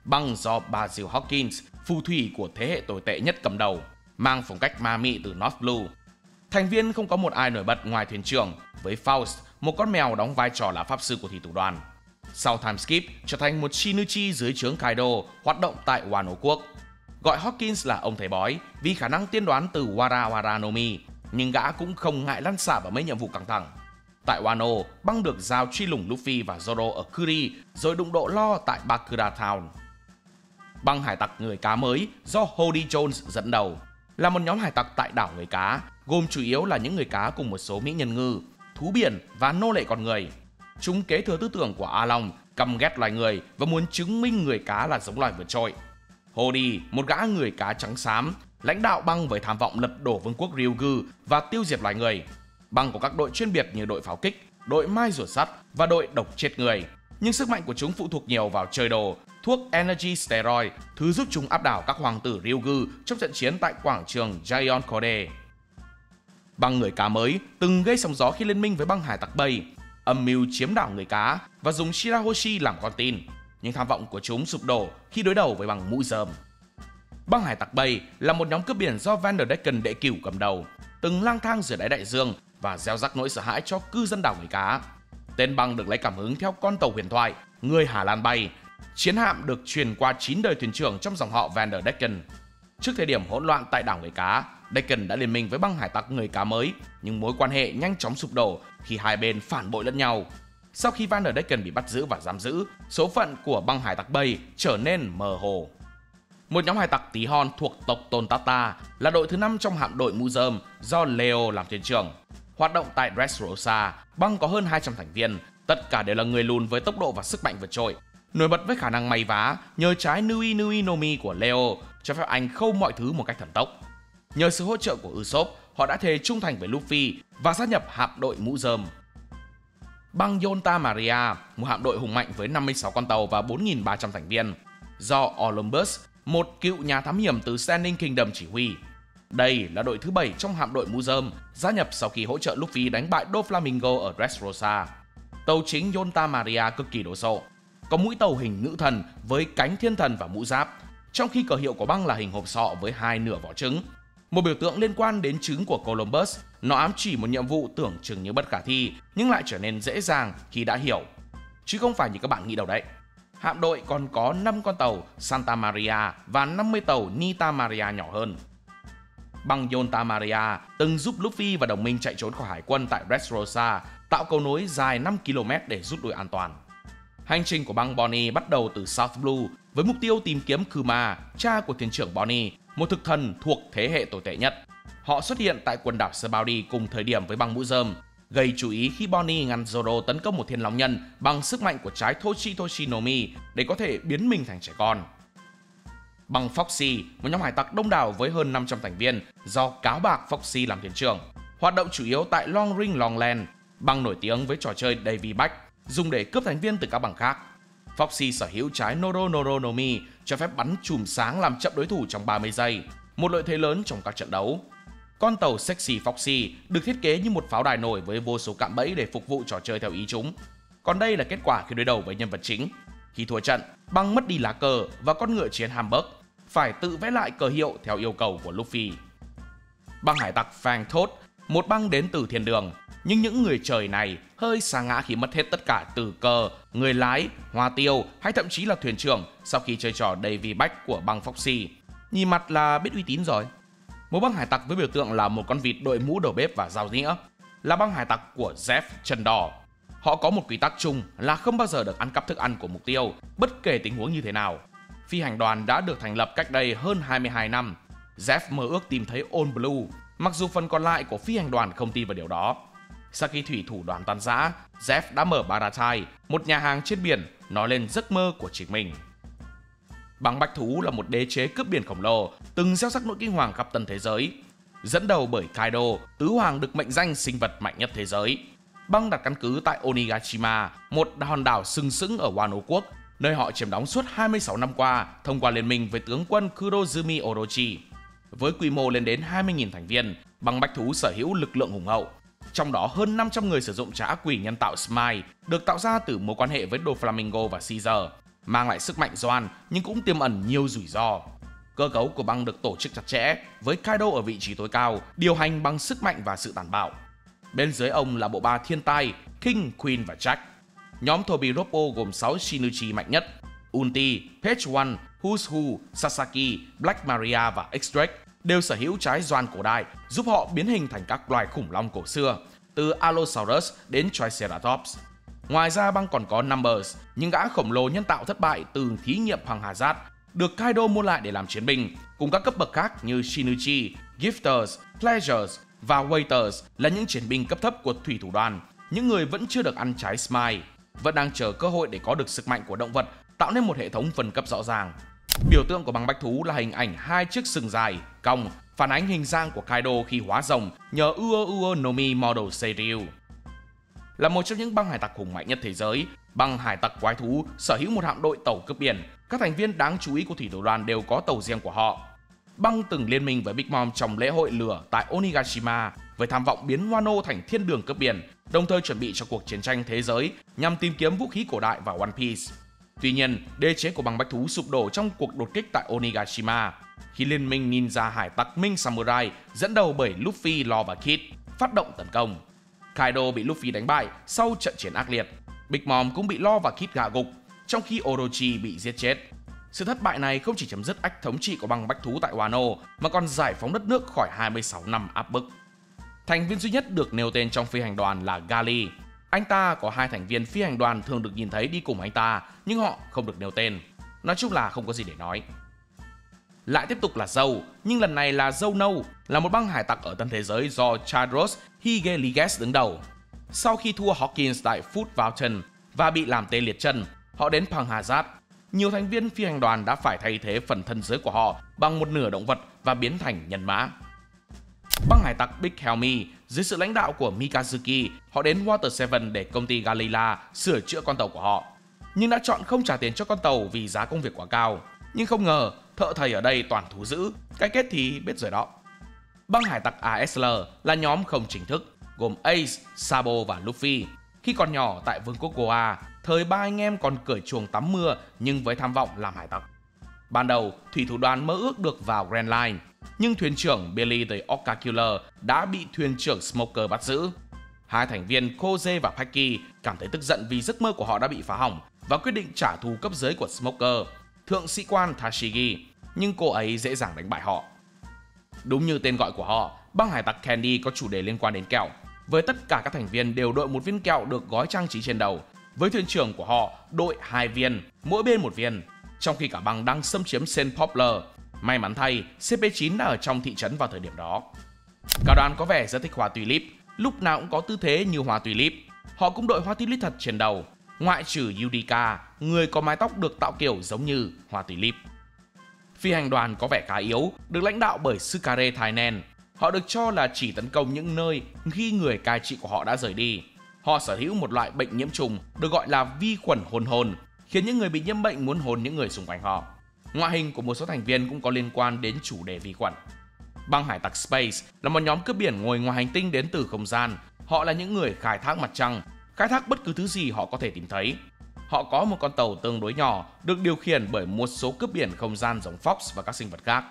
Băng do Basil Hawkins, phù thủy của thế hệ tồi tệ nhất cầm đầu, mang phong cách ma mị từ North Blue. Thành viên không có một ai nổi bật ngoài thuyền trưởng, với Faust, một con mèo đóng vai trò là pháp sư của thủy thủ đoàn. Sau time skip, trở thành một Shinichi dưới trướng Kaido, hoạt động tại Wano quốc. Gọi Hawkins là ông thầy bói vì khả năng tiên đoán từ Wara Wara no Mi, nhưng gã cũng không ngại lăn xả vào mấy nhiệm vụ căng thẳng. Tại Wano, băng được giao truy lùng Luffy và Zoro ở Kuri, rồi đụng độ Lo tại Bakura Town. Băng hải tặc người cá mới do Hody Jones dẫn đầu là một nhóm hải tặc tại đảo người cá, gồm chủ yếu là những người cá cùng một số mỹ nhân ngư, thú biển và nô lệ con người. Chúng kế thừa tư tưởng của A Long, căm ghét loài người và muốn chứng minh người cá là giống loài vượt trội. Hody, một gã người cá trắng xám, lãnh đạo băng với tham vọng lật đổ vương quốc Ryugu và tiêu diệt loài người. Băng có các đội chuyên biệt như đội pháo kích, đội mai rùa sắt và đội độc chết người, nhưng sức mạnh của chúng phụ thuộc nhiều vào chơi đồ, thuốc Energy Steroid, thứ giúp chúng áp đảo các hoàng tử Ryugu trong trận chiến tại quảng trường Gion Kode. Băng người cá mới từng gây sóng gió khi liên minh với băng hải tặc Bay, âm mưu chiếm đảo người cá và dùng Shirahoshi làm con tin, nhưng tham vọng của chúng sụp đổ khi đối đầu với băng mũi rơm. Băng hải tặc Bay là một nhóm cướp biển do Vanderdecken đệ cửu cầm đầu, từng lang thang giữa đáy đại dương và gieo rắc nỗi sợ hãi cho cư dân đảo người cá. Tên băng được lấy cảm hứng theo con tàu huyền thoại người Hà Lan Bay, chiến hạm được truyền qua 9 đời thuyền trưởng trong dòng họ Vanderdecken. Trước thời điểm hỗn loạn tại đảo người cá, Decken đã liên minh với băng hải tặc người cá mới, nhưng mối quan hệ nhanh chóng sụp đổ khi hai bên phản bội lẫn nhau. Sau khi Vanderdecken bị bắt giữ và giam giữ, số phận của băng hải tặc Bay trở nên mơ hồ. Một nhóm hải tặc tí hon thuộc tộc Tontata là đội thứ 5 trong hạm đội mũ rơm do Leo làm thuyền trưởng. Hoạt động tại Dressrosa, băng có hơn 200 thành viên, tất cả đều là người lùn với tốc độ và sức mạnh vượt trội. Nổi bật với khả năng may vá nhờ trái Nui Nui no Mi của Leo, cho phép anh khâu mọi thứ một cách thần tốc. Nhờ sự hỗ trợ của Usopp, họ đã thề trung thành với Luffy và gia nhập hạm đội mũ rơm. Băng Yonta Maria, một hạm đội hùng mạnh với 56 con tàu và 4.300 thành viên, do Olympus, một cựu nhà thám hiểm từ Standing Kingdom chỉ huy. Đây là đội thứ 7 trong hạm đội mũ rơm, gia nhập sau khi hỗ trợ Luffy đánh bại Doflamingo ở Dressrosa. Tàu chính Yonta Maria cực kỳ đồ sộ, có mũi tàu hình nữ thần với cánh thiên thần và mũ giáp, trong khi cờ hiệu của băng là hình hộp sọ với 2 nửa vỏ trứng. Một biểu tượng liên quan đến trứng của Columbus, nó ám chỉ một nhiệm vụ tưởng chừng như bất khả thi nhưng lại trở nên dễ dàng khi đã hiểu. Chứ không phải như các bạn nghĩ đâu đấy. Hạm đội còn có 5 con tàu Santa Maria và 50 tàu Nita Maria nhỏ hơn. băng Yonta Maria từng giúp Luffy và đồng minh chạy trốn khỏi hải quân tại Dressrosa, tạo cầu nối dài 5 km để rút lui an toàn. Hành trình của băng Bonnie bắt đầu từ South Blue với mục tiêu tìm kiếm Kuma, cha của thuyền trưởng Bonnie, một thực thần thuộc thế hệ tồi tệ nhất. Họ xuất hiện tại quần đảo Sabaody cùng thời điểm với băng mũi rơm, gây chú ý khi Bonnie ngăn Zoro tấn công một thiên long nhân bằng sức mạnh của trái Tochi no Mi để có thể biến mình thành trẻ con. Băng Foxy, một nhóm hải tặc đông đảo với hơn 500 thành viên do cáo bạc Foxy làm thuyền trưởng, hoạt động chủ yếu tại Long Ring Longland, băng nổi tiếng với trò chơi Davy Bach, dùng để cướp thành viên từ các băng khác. Foxy sở hữu trái Noro no Mi, cho phép bắn chùm sáng làm chậm đối thủ trong 30 giây, một lợi thế lớn trong các trận đấu. Con tàu Sexy Foxy được thiết kế như một pháo đài nổi với vô số cạm bẫy để phục vụ trò chơi theo ý chúng. Còn đây là kết quả khi đối đầu với nhân vật chính. Khi thua trận, băng mất đi lá cờ và con ngựa chiến Hamburg, phải tự vẽ lại cờ hiệu theo yêu cầu của Luffy. Băng hải tặc Fang Thốt, một băng đến từ thiên đường, nhưng những người trời này hơi sa ngã khi mất hết tất cả từ cờ, người lái, hoa tiêu hay thậm chí là thuyền trưởng sau khi chơi trò Davy Bach của băng Foxy. Nhìn mặt là biết uy tín rồi. Một băng hải tặc với biểu tượng là một con vịt đội mũ đầu bếp và dao dĩa, là băng hải tặc của Jeff Chân Đỏ. Họ có một quy tắc chung là không bao giờ được ăn cắp thức ăn của mục tiêu, bất kể tình huống như thế nào. Phi hành đoàn đã được thành lập cách đây hơn 22 năm. Jeff mơ ước tìm thấy All Blue, mặc dù phần còn lại của phi hành đoàn không tin vào điều đó. Sau khi thủy thủ đoàn tan rã, Jeff đã mở Baratai, một nhà hàng trên biển, nói lên giấc mơ của chính mình. Băng Bách Thú là một đế chế cướp biển khổng lồ, từng gieo sắc nỗi kinh hoàng khắp tân thế giới. Dẫn đầu bởi Kaido, tứ hoàng được mệnh danh sinh vật mạnh nhất thế giới. Băng đặt căn cứ tại Onigashima, một hòn đảo sừng sững ở Wano quốc, nơi họ chiếm đóng suốt 26 năm qua thông qua liên minh với tướng quân Kurozumi Orochi. Với quy mô lên đến 20.000 thành viên, băng Bách Thú sở hữu lực lượng hùng hậu. Trong đó hơn 500 người sử dụng chả ác quỷ nhân tạo Smile, được tạo ra từ mối quan hệ với Doflamingo và Caesar, mang lại sức mạnh doan nhưng cũng tiềm ẩn nhiều rủi ro. Cơ cấu của băng được tổ chức chặt chẽ, với Kaido ở vị trí tối cao, điều hành bằng sức mạnh và sự tàn bạo. Bên dưới ông là bộ ba thiên tai King, Queen và Jack. Nhóm Tobiroppo gồm 6 Shinichi mạnh nhất: Ulti, Page One, Who's Who, Sasaki, Black Maria và X-Drake đều sở hữu trái doan cổ đại, giúp họ biến hình thành các loài khủng long cổ xưa, từ Allosaurus đến Triceratops. Ngoài ra băng còn có Numbers, những gã khổng lồ nhân tạo thất bại từ thí nghiệm Hoàng Hà Giát, được Kaido mua lại để làm chiến binh, cùng các cấp bậc khác như Shinichi, Gifters, Pleasures và Waiters là những chiến binh cấp thấp của thủy thủ đoàn, những người vẫn chưa được ăn trái Smile, vẫn đang chờ cơ hội để có được sức mạnh của động vật, tạo nên một hệ thống phân cấp rõ ràng. Biểu tượng của băng Bách Thú là hình ảnh hai chiếc sừng dài, cong, phản ánh hình dạng của Kaido khi hóa rồng nhờ Uo no Mi Model Seiryu. Là một trong những băng hải tặc hùng mạnh nhất thế giới, băng hải tặc quái thú sở hữu một hạm đội tàu cướp biển. Các thành viên đáng chú ý của thủy thủ đoàn đều có tàu riêng của họ. Băng từng liên minh với Big Mom trong lễ hội lửa tại Onigashima với tham vọng biến Wano thành thiên đường cướp biển, đồng thời chuẩn bị cho cuộc chiến tranh thế giới nhằm tìm kiếm vũ khí cổ đại và One Piece. Tuy nhiên, đế chế của băng Bách Thú sụp đổ trong cuộc đột kích tại Onigashima khi liên minh ninja hải tặc Minh Samurai dẫn đầu bởi Luffy, Law và Kid phát động tấn công. Kaido bị Luffy đánh bại sau trận chiến ác liệt. Big Mom cũng bị Law và Kid gạ gục, trong khi Orochi bị giết chết. Sự thất bại này không chỉ chấm dứt ách thống trị của băng Bách Thú tại Wano, mà còn giải phóng đất nước khỏi 26 năm áp bức. Thành viên duy nhất được nêu tên trong phi hành đoàn là Gali. Anh ta có 2 thành viên phi hành đoàn thường được nhìn thấy đi cùng anh ta, nhưng họ không được nêu tên. Nói chung là không có gì để nói. Lại tiếp tục là Zou, nhưng lần này là Zou Nâu, là một băng hải tặc ở tân thế giới do Chadros Higeliges đứng đầu. Sau khi thua Hawkins tại Foot Mountain và bị làm tê liệt chân, họ đến Panghazat. Nhiều thành viên phi hành đoàn đã phải thay thế phần thân dưới của họ bằng một nửa động vật và biến thành nhân mã. Băng hải tặc Big Helmy, dưới sự lãnh đạo của Mikazuki, họ đến Water 7 để công ty Galila sửa chữa con tàu của họ, nhưng đã chọn không trả tiền cho con tàu vì giá công việc quá cao. Nhưng không ngờ, thợ thầy ở đây toàn thú dữ, cái kết thì biết rồi đó. Băng hải tặc ASL là nhóm không chính thức, gồm Ace, Sabo và Luffy. Khi còn nhỏ tại vương quốc Goa, thời 3 anh em còn cởi chuồng tắm mưa nhưng với tham vọng làm hải tặc. Ban đầu, thủy thủ đoàn mơ ước được vào Grand Line, nhưng thuyền trưởng Billy the Orca Killer đã bị thuyền trưởng Smoker bắt giữ. 2 thành viên Koze và Paki cảm thấy tức giận vì giấc mơ của họ đã bị phá hỏng và quyết định trả thù cấp dưới của Smoker, thượng sĩ quan Tashigi, nhưng cô ấy dễ dàng đánh bại họ. Đúng như tên gọi của họ, băng hải tặc Candy có chủ đề liên quan đến kẹo. Với tất cả các thành viên đều đội một viên kẹo được gói trang trí trên đầu. Với thuyền trưởng của họ đội 2 viên, mỗi bên một viên. Trong khi cả băng đang xâm chiếm Saint Poplar. May mắn thay, CP9 đã ở trong thị trấn vào thời điểm đó. Cả đoàn có vẻ rất thích hoa tulip, lúc nào cũng có tư thế như hoa tulip. Họ cũng đội hoa tulip thật trên đầu, ngoại trừ Yudica, người có mái tóc được tạo kiểu giống như hoa tulip. Phi hành đoàn có vẻ khá yếu, được lãnh đạo bởi Sukare Thainen. Họ được cho là chỉ tấn công những nơi khi người cai trị của họ đã rời đi. Họ sở hữu một loại bệnh nhiễm trùng được gọi là vi khuẩn hồn, khiến những người bị nhiễm bệnh muốn hồn những người xung quanh họ. Ngoại hình của một số thành viên cũng có liên quan đến chủ đề vi khuẩn. Băng hải tặc Space là một nhóm cướp biển ngồi ngoài hành tinh đến từ không gian. Họ là những người khai thác mặt trăng, khai thác bất cứ thứ gì họ có thể tìm thấy. Họ có một con tàu tương đối nhỏ, được điều khiển bởi một số cướp biển không gian giống Fox và các sinh vật khác.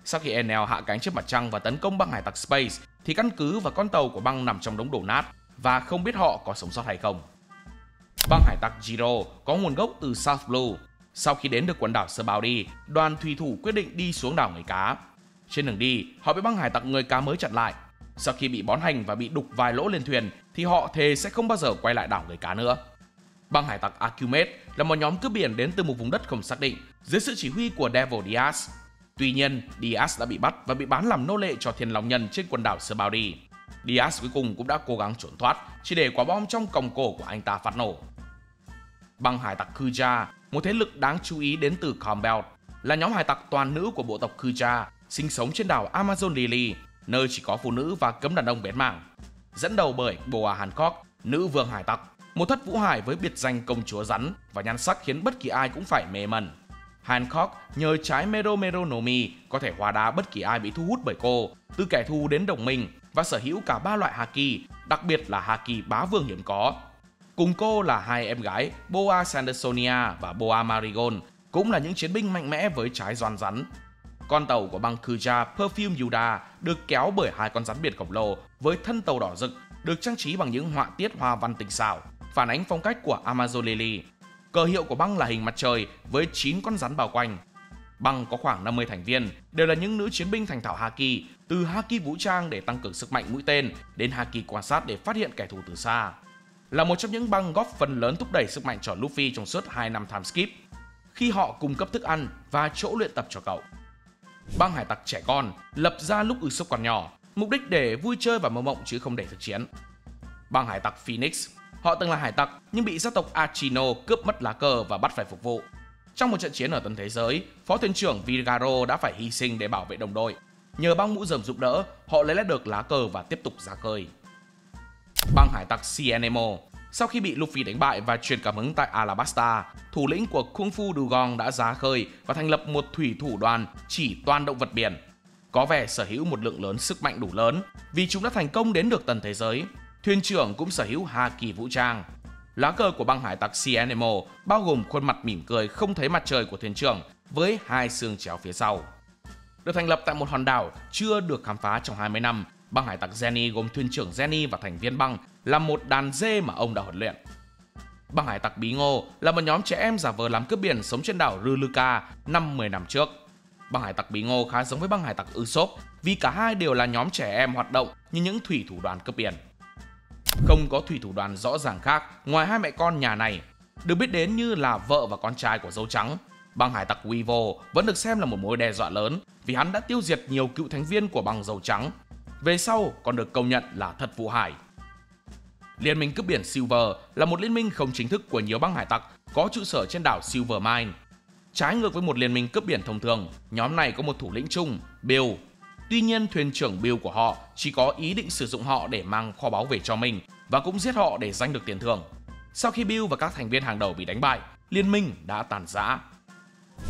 Sau khi Enel hạ cánh trên mặt trăng và tấn công băng hải tặc Space, thì căn cứ và con tàu của băng nằm trong đống đổ nát và không biết họ có sống sót hay không. Băng hải tặc Zero có nguồn gốc từ South Blue. Sau khi đến được quần đảo Sabaudi, đoàn thủy thủ quyết định đi xuống đảo người cá. Trên đường đi, họ bị băng hải tặc người cá mới chặn lại. Sau khi bị bón hành và bị đục vài lỗ lên thuyền, thì họ thề sẽ không bao giờ quay lại đảo người cá nữa. Băng hải tặc Archimedes là một nhóm cướp biển đến từ một vùng đất không xác định, dưới sự chỉ huy của Devil Diaz. Tuy nhiên, Diaz đã bị bắt và bị bán làm nô lệ cho Thiên Long Nhân trên quần đảo Sabaudi. Diaz cuối cùng cũng đã cố gắng trốn thoát, chỉ để quả bom trong còng cổ của anh ta phát nổ. Băng hải tặc Kuja, một thế lực đáng chú ý đến từ Combat, là nhóm hải tặc toàn nữ của bộ tộc Kuja, sinh sống trên đảo Amazon Lily, nơi chỉ có phụ nữ và cấm đàn ông bén mảng. Dẫn đầu bởi Boa Hancock, nữ vương hải tặc, một thất vũ hải với biệt danh công chúa rắn và nhan sắc khiến bất kỳ ai cũng phải mê mẩn. Hancock nhờ trái Mero Mero no Mi có thể hóa đá bất kỳ ai bị thu hút bởi cô, từ kẻ thù đến đồng minh, và sở hữu cả 3 loại haki, đặc biệt là haki bá vương hiếm có. Cùng cô là hai em gái Boa Sandersonia và Boa Marigold, cũng là những chiến binh mạnh mẽ với trái doan rắn. Con tàu của băng Kuja Perfume Yuda được kéo bởi hai con rắn biển khổng lồ với thân tàu đỏ rực, được trang trí bằng những họa tiết hoa văn tinh xảo, phản ánh phong cách của Amazon Lily. Cờ hiệu của băng là hình mặt trời với 9 con rắn bao quanh. Băng có khoảng 50 thành viên, đều là những nữ chiến binh thành thạo haki, từ haki vũ trang để tăng cường sức mạnh mũi tên đến haki quan sát để phát hiện kẻ thù từ xa. Là một trong những băng góp phần lớn thúc đẩy sức mạnh cho Luffy trong suốt 2 năm time skip, khi họ cung cấp thức ăn và chỗ luyện tập cho cậu. Băng hải tặc trẻ con lập ra lúc Usopp còn nhỏ, mục đích để vui chơi và mơ mộng chứ không để thực chiến. Băng hải tặc Phoenix, họ từng là hải tặc nhưng bị gia tộc Achino cướp mất lá cờ và bắt phải phục vụ. Trong một trận chiến ở tận thế giới, phó thuyền trưởng Vigaro đã phải hy sinh để bảo vệ đồng đội. Nhờ băng mũ rồng giúp đỡ, họ lấy lại được lá cờ và tiếp tục ra khơi. Băng hải tặc Sea Nemo, sau khi bị Luffy đánh bại và truyền cảm hứng tại Alabasta, thủ lĩnh của Kung Fu Dugong đã ra khơi và thành lập một thủy thủ đoàn chỉ toàn động vật biển. Có vẻ sở hữu một lượng lớn sức mạnh đủ lớn vì chúng đã thành công đến được tận thế giới. Thuyền trưởng cũng sở hữu haki vũ trang. Lá cờ của băng hải tặc Sea Nemo bao gồm khuôn mặt mỉm cười không thấy mặt trời của thuyền trưởng với hai xương chéo phía sau. Được thành lập tại một hòn đảo chưa được khám phá trong 20 năm, băng hải tặc Jenny gồm thuyền trưởng Jenny và thành viên băng là một đàn dê mà ông đã huấn luyện. Băng hải tặc Bí Ngô là một nhóm trẻ em giả vờ làm cướp biển sống trên đảo Ruluka 10 năm trước. Băng hải tặc Bí Ngô khá giống với băng hải tặc Usopp vì cả hai đều là nhóm trẻ em hoạt động như những thủy thủ đoàn cướp biển. Không có thủy thủ đoàn rõ ràng khác ngoài hai mẹ con nhà này, được biết đến như là vợ và con trai của Dâu Trắng. Băng hải tặc Weevil vẫn được xem là một mối đe dọa lớn vì hắn đã tiêu diệt nhiều cựu thành viên của băng Dâu Trắng. Về sau còn được công nhận là thất vũ hải. Liên minh cướp biển Silver là một liên minh không chính thức của nhiều băng hải tặc có trụ sở trên đảo Silver Mine. Trái ngược với một liên minh cướp biển thông thường, nhóm này có một thủ lĩnh chung, Bill. Tuy nhiên, thuyền trưởng Bill của họ chỉ có ý định sử dụng họ để mang kho báu về cho mình và cũng giết họ để giành được tiền thưởng. Sau khi Bill và các thành viên hàng đầu bị đánh bại, liên minh đã tàn rã.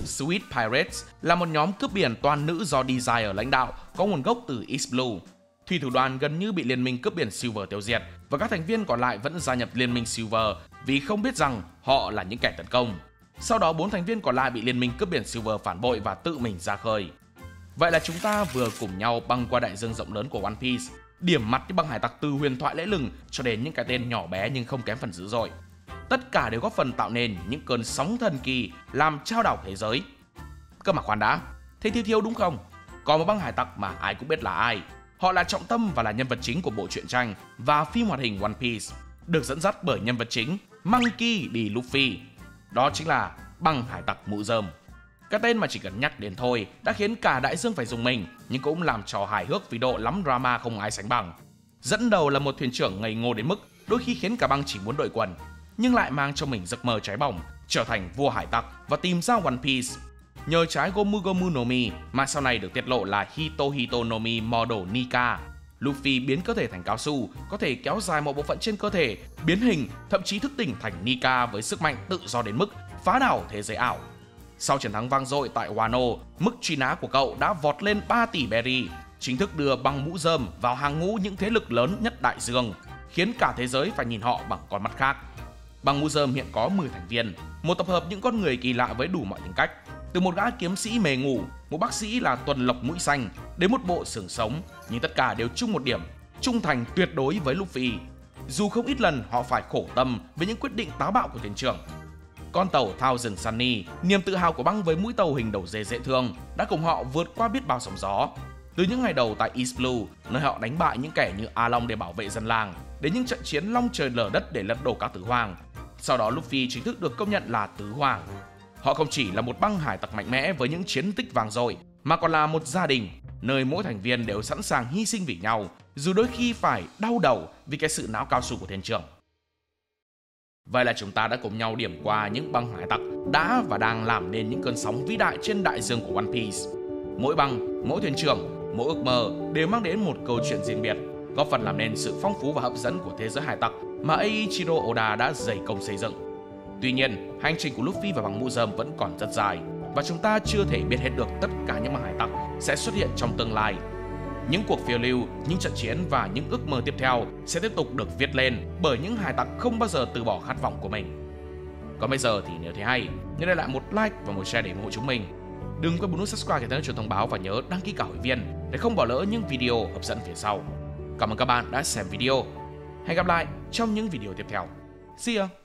Sweet Pirates là một nhóm cướp biển toàn nữ do Desire lãnh đạo, có nguồn gốc từ East Blue. Thủy thủ đoàn gần như bị liên minh cướp biển Silver tiêu diệt và các thành viên còn lại vẫn gia nhập liên minh Silver vì không biết rằng họ là những kẻ tấn công. Sau đó 4 thành viên còn lại bị liên minh cướp biển Silver phản bội và tự mình ra khơi. Vậy là chúng ta vừa cùng nhau băng qua đại dương rộng lớn của One Piece, điểm mặt những băng hải tặc từ huyền thoại lẫy lừng cho đến những cái tên nhỏ bé nhưng không kém phần dữ dội. Tất cả đều góp phần tạo nên những cơn sóng thần kỳ làm chao đảo thế giới. Cơ mà khoan đã, thế thiếu đúng không? Có một băng hải tặc mà ai cũng biết là ai. Họ là trọng tâm và là nhân vật chính của bộ truyện tranh và phim hoạt hình One Piece, được dẫn dắt bởi nhân vật chính Monkey D. Luffy. Đó chính là băng hải tặc mũ rơm. Cái tên mà chỉ cần nhắc đến thôi đã khiến cả đại dương phải rùng mình, nhưng cũng làm trò hài hước vì độ lắm drama không ai sánh bằng. Dẫn đầu là một thuyền trưởng ngây ngô đến mức đôi khi khiến cả băng chỉ muốn đội quần, nhưng lại mang trong mình giấc mơ cháy bỏng, trở thành vua hải tặc và tìm ra One Piece. Nhờ trái Gomu Gomu no Mi mà sau này được tiết lộ là Hito Hito no Mi Model Nika, Luffy biến cơ thể thành cao su, có thể kéo dài một bộ phận trên cơ thể, biến hình, thậm chí thức tỉnh thành Nika với sức mạnh tự do đến mức phá đảo thế giới ảo. Sau chiến thắng vang dội tại Wano, mức truy nã của cậu đã vọt lên 3 tỷ berry, chính thức đưa băng mũ rơm vào hàng ngũ những thế lực lớn nhất đại dương, khiến cả thế giới phải nhìn họ bằng con mắt khác. Băng mũ rơm hiện có 10 thành viên, một tập hợp những con người kỳ lạ với đủ mọi tính cách, từ một gã kiếm sĩ mề ngủ, một bác sĩ là tuần lộc mũi xanh, đến một bộ xương sống, nhưng tất cả đều chung một điểm: trung thành tuyệt đối với Luffy. Dù không ít lần họ phải khổ tâm với những quyết định táo bạo của thuyền trưởng. Con tàu Thousand Sunny, niềm tự hào của băng với mũi tàu hình đầu dê dễ thương, đã cùng họ vượt qua biết bao sóng gió. Từ những ngày đầu tại East Blue, nơi họ đánh bại những kẻ như A Long để bảo vệ dân làng, đến những trận chiến long trời lở đất để lật đổ các tứ hoàng. Sau đó Luffy chính thức được công nhận là tứ hoàng. Họ không chỉ là một băng hải tặc mạnh mẽ với những chiến tích vang dội, mà còn là một gia đình, nơi mỗi thành viên đều sẵn sàng hy sinh vì nhau, dù đôi khi phải đau đầu vì cái sự não cao su của thuyền trưởng. Vậy là chúng ta đã cùng nhau điểm qua những băng hải tặc đã và đang làm nên những cơn sóng vĩ đại trên đại dương của One Piece. Mỗi băng, mỗi thuyền trưởng, mỗi ước mơ đều mang đến một câu chuyện riêng biệt, góp phần làm nên sự phong phú và hấp dẫn của thế giới hải tặc mà Eiichiro Oda đã dày công xây dựng. Tuy nhiên, hành trình của Luffy và băng mũ rơm vẫn còn rất dài, và chúng ta chưa thể biết hết được tất cả những băng hải tặc sẽ xuất hiện trong tương lai. Những cuộc phiêu lưu, những trận chiến và những ước mơ tiếp theo sẽ tiếp tục được viết lên bởi những hải tặc không bao giờ từ bỏ khát vọng của mình. Còn bây giờ thì nếu thấy hay, nhớ để lại một like và một share để ủng hộ chúng mình. Đừng quên bấm nút subscribe để nhận thông báo và nhớ đăng ký cả hội viên để không bỏ lỡ những video hấp dẫn phía sau. Cảm ơn các bạn đã xem video. Hẹn gặp lại trong những video tiếp theo. See ya!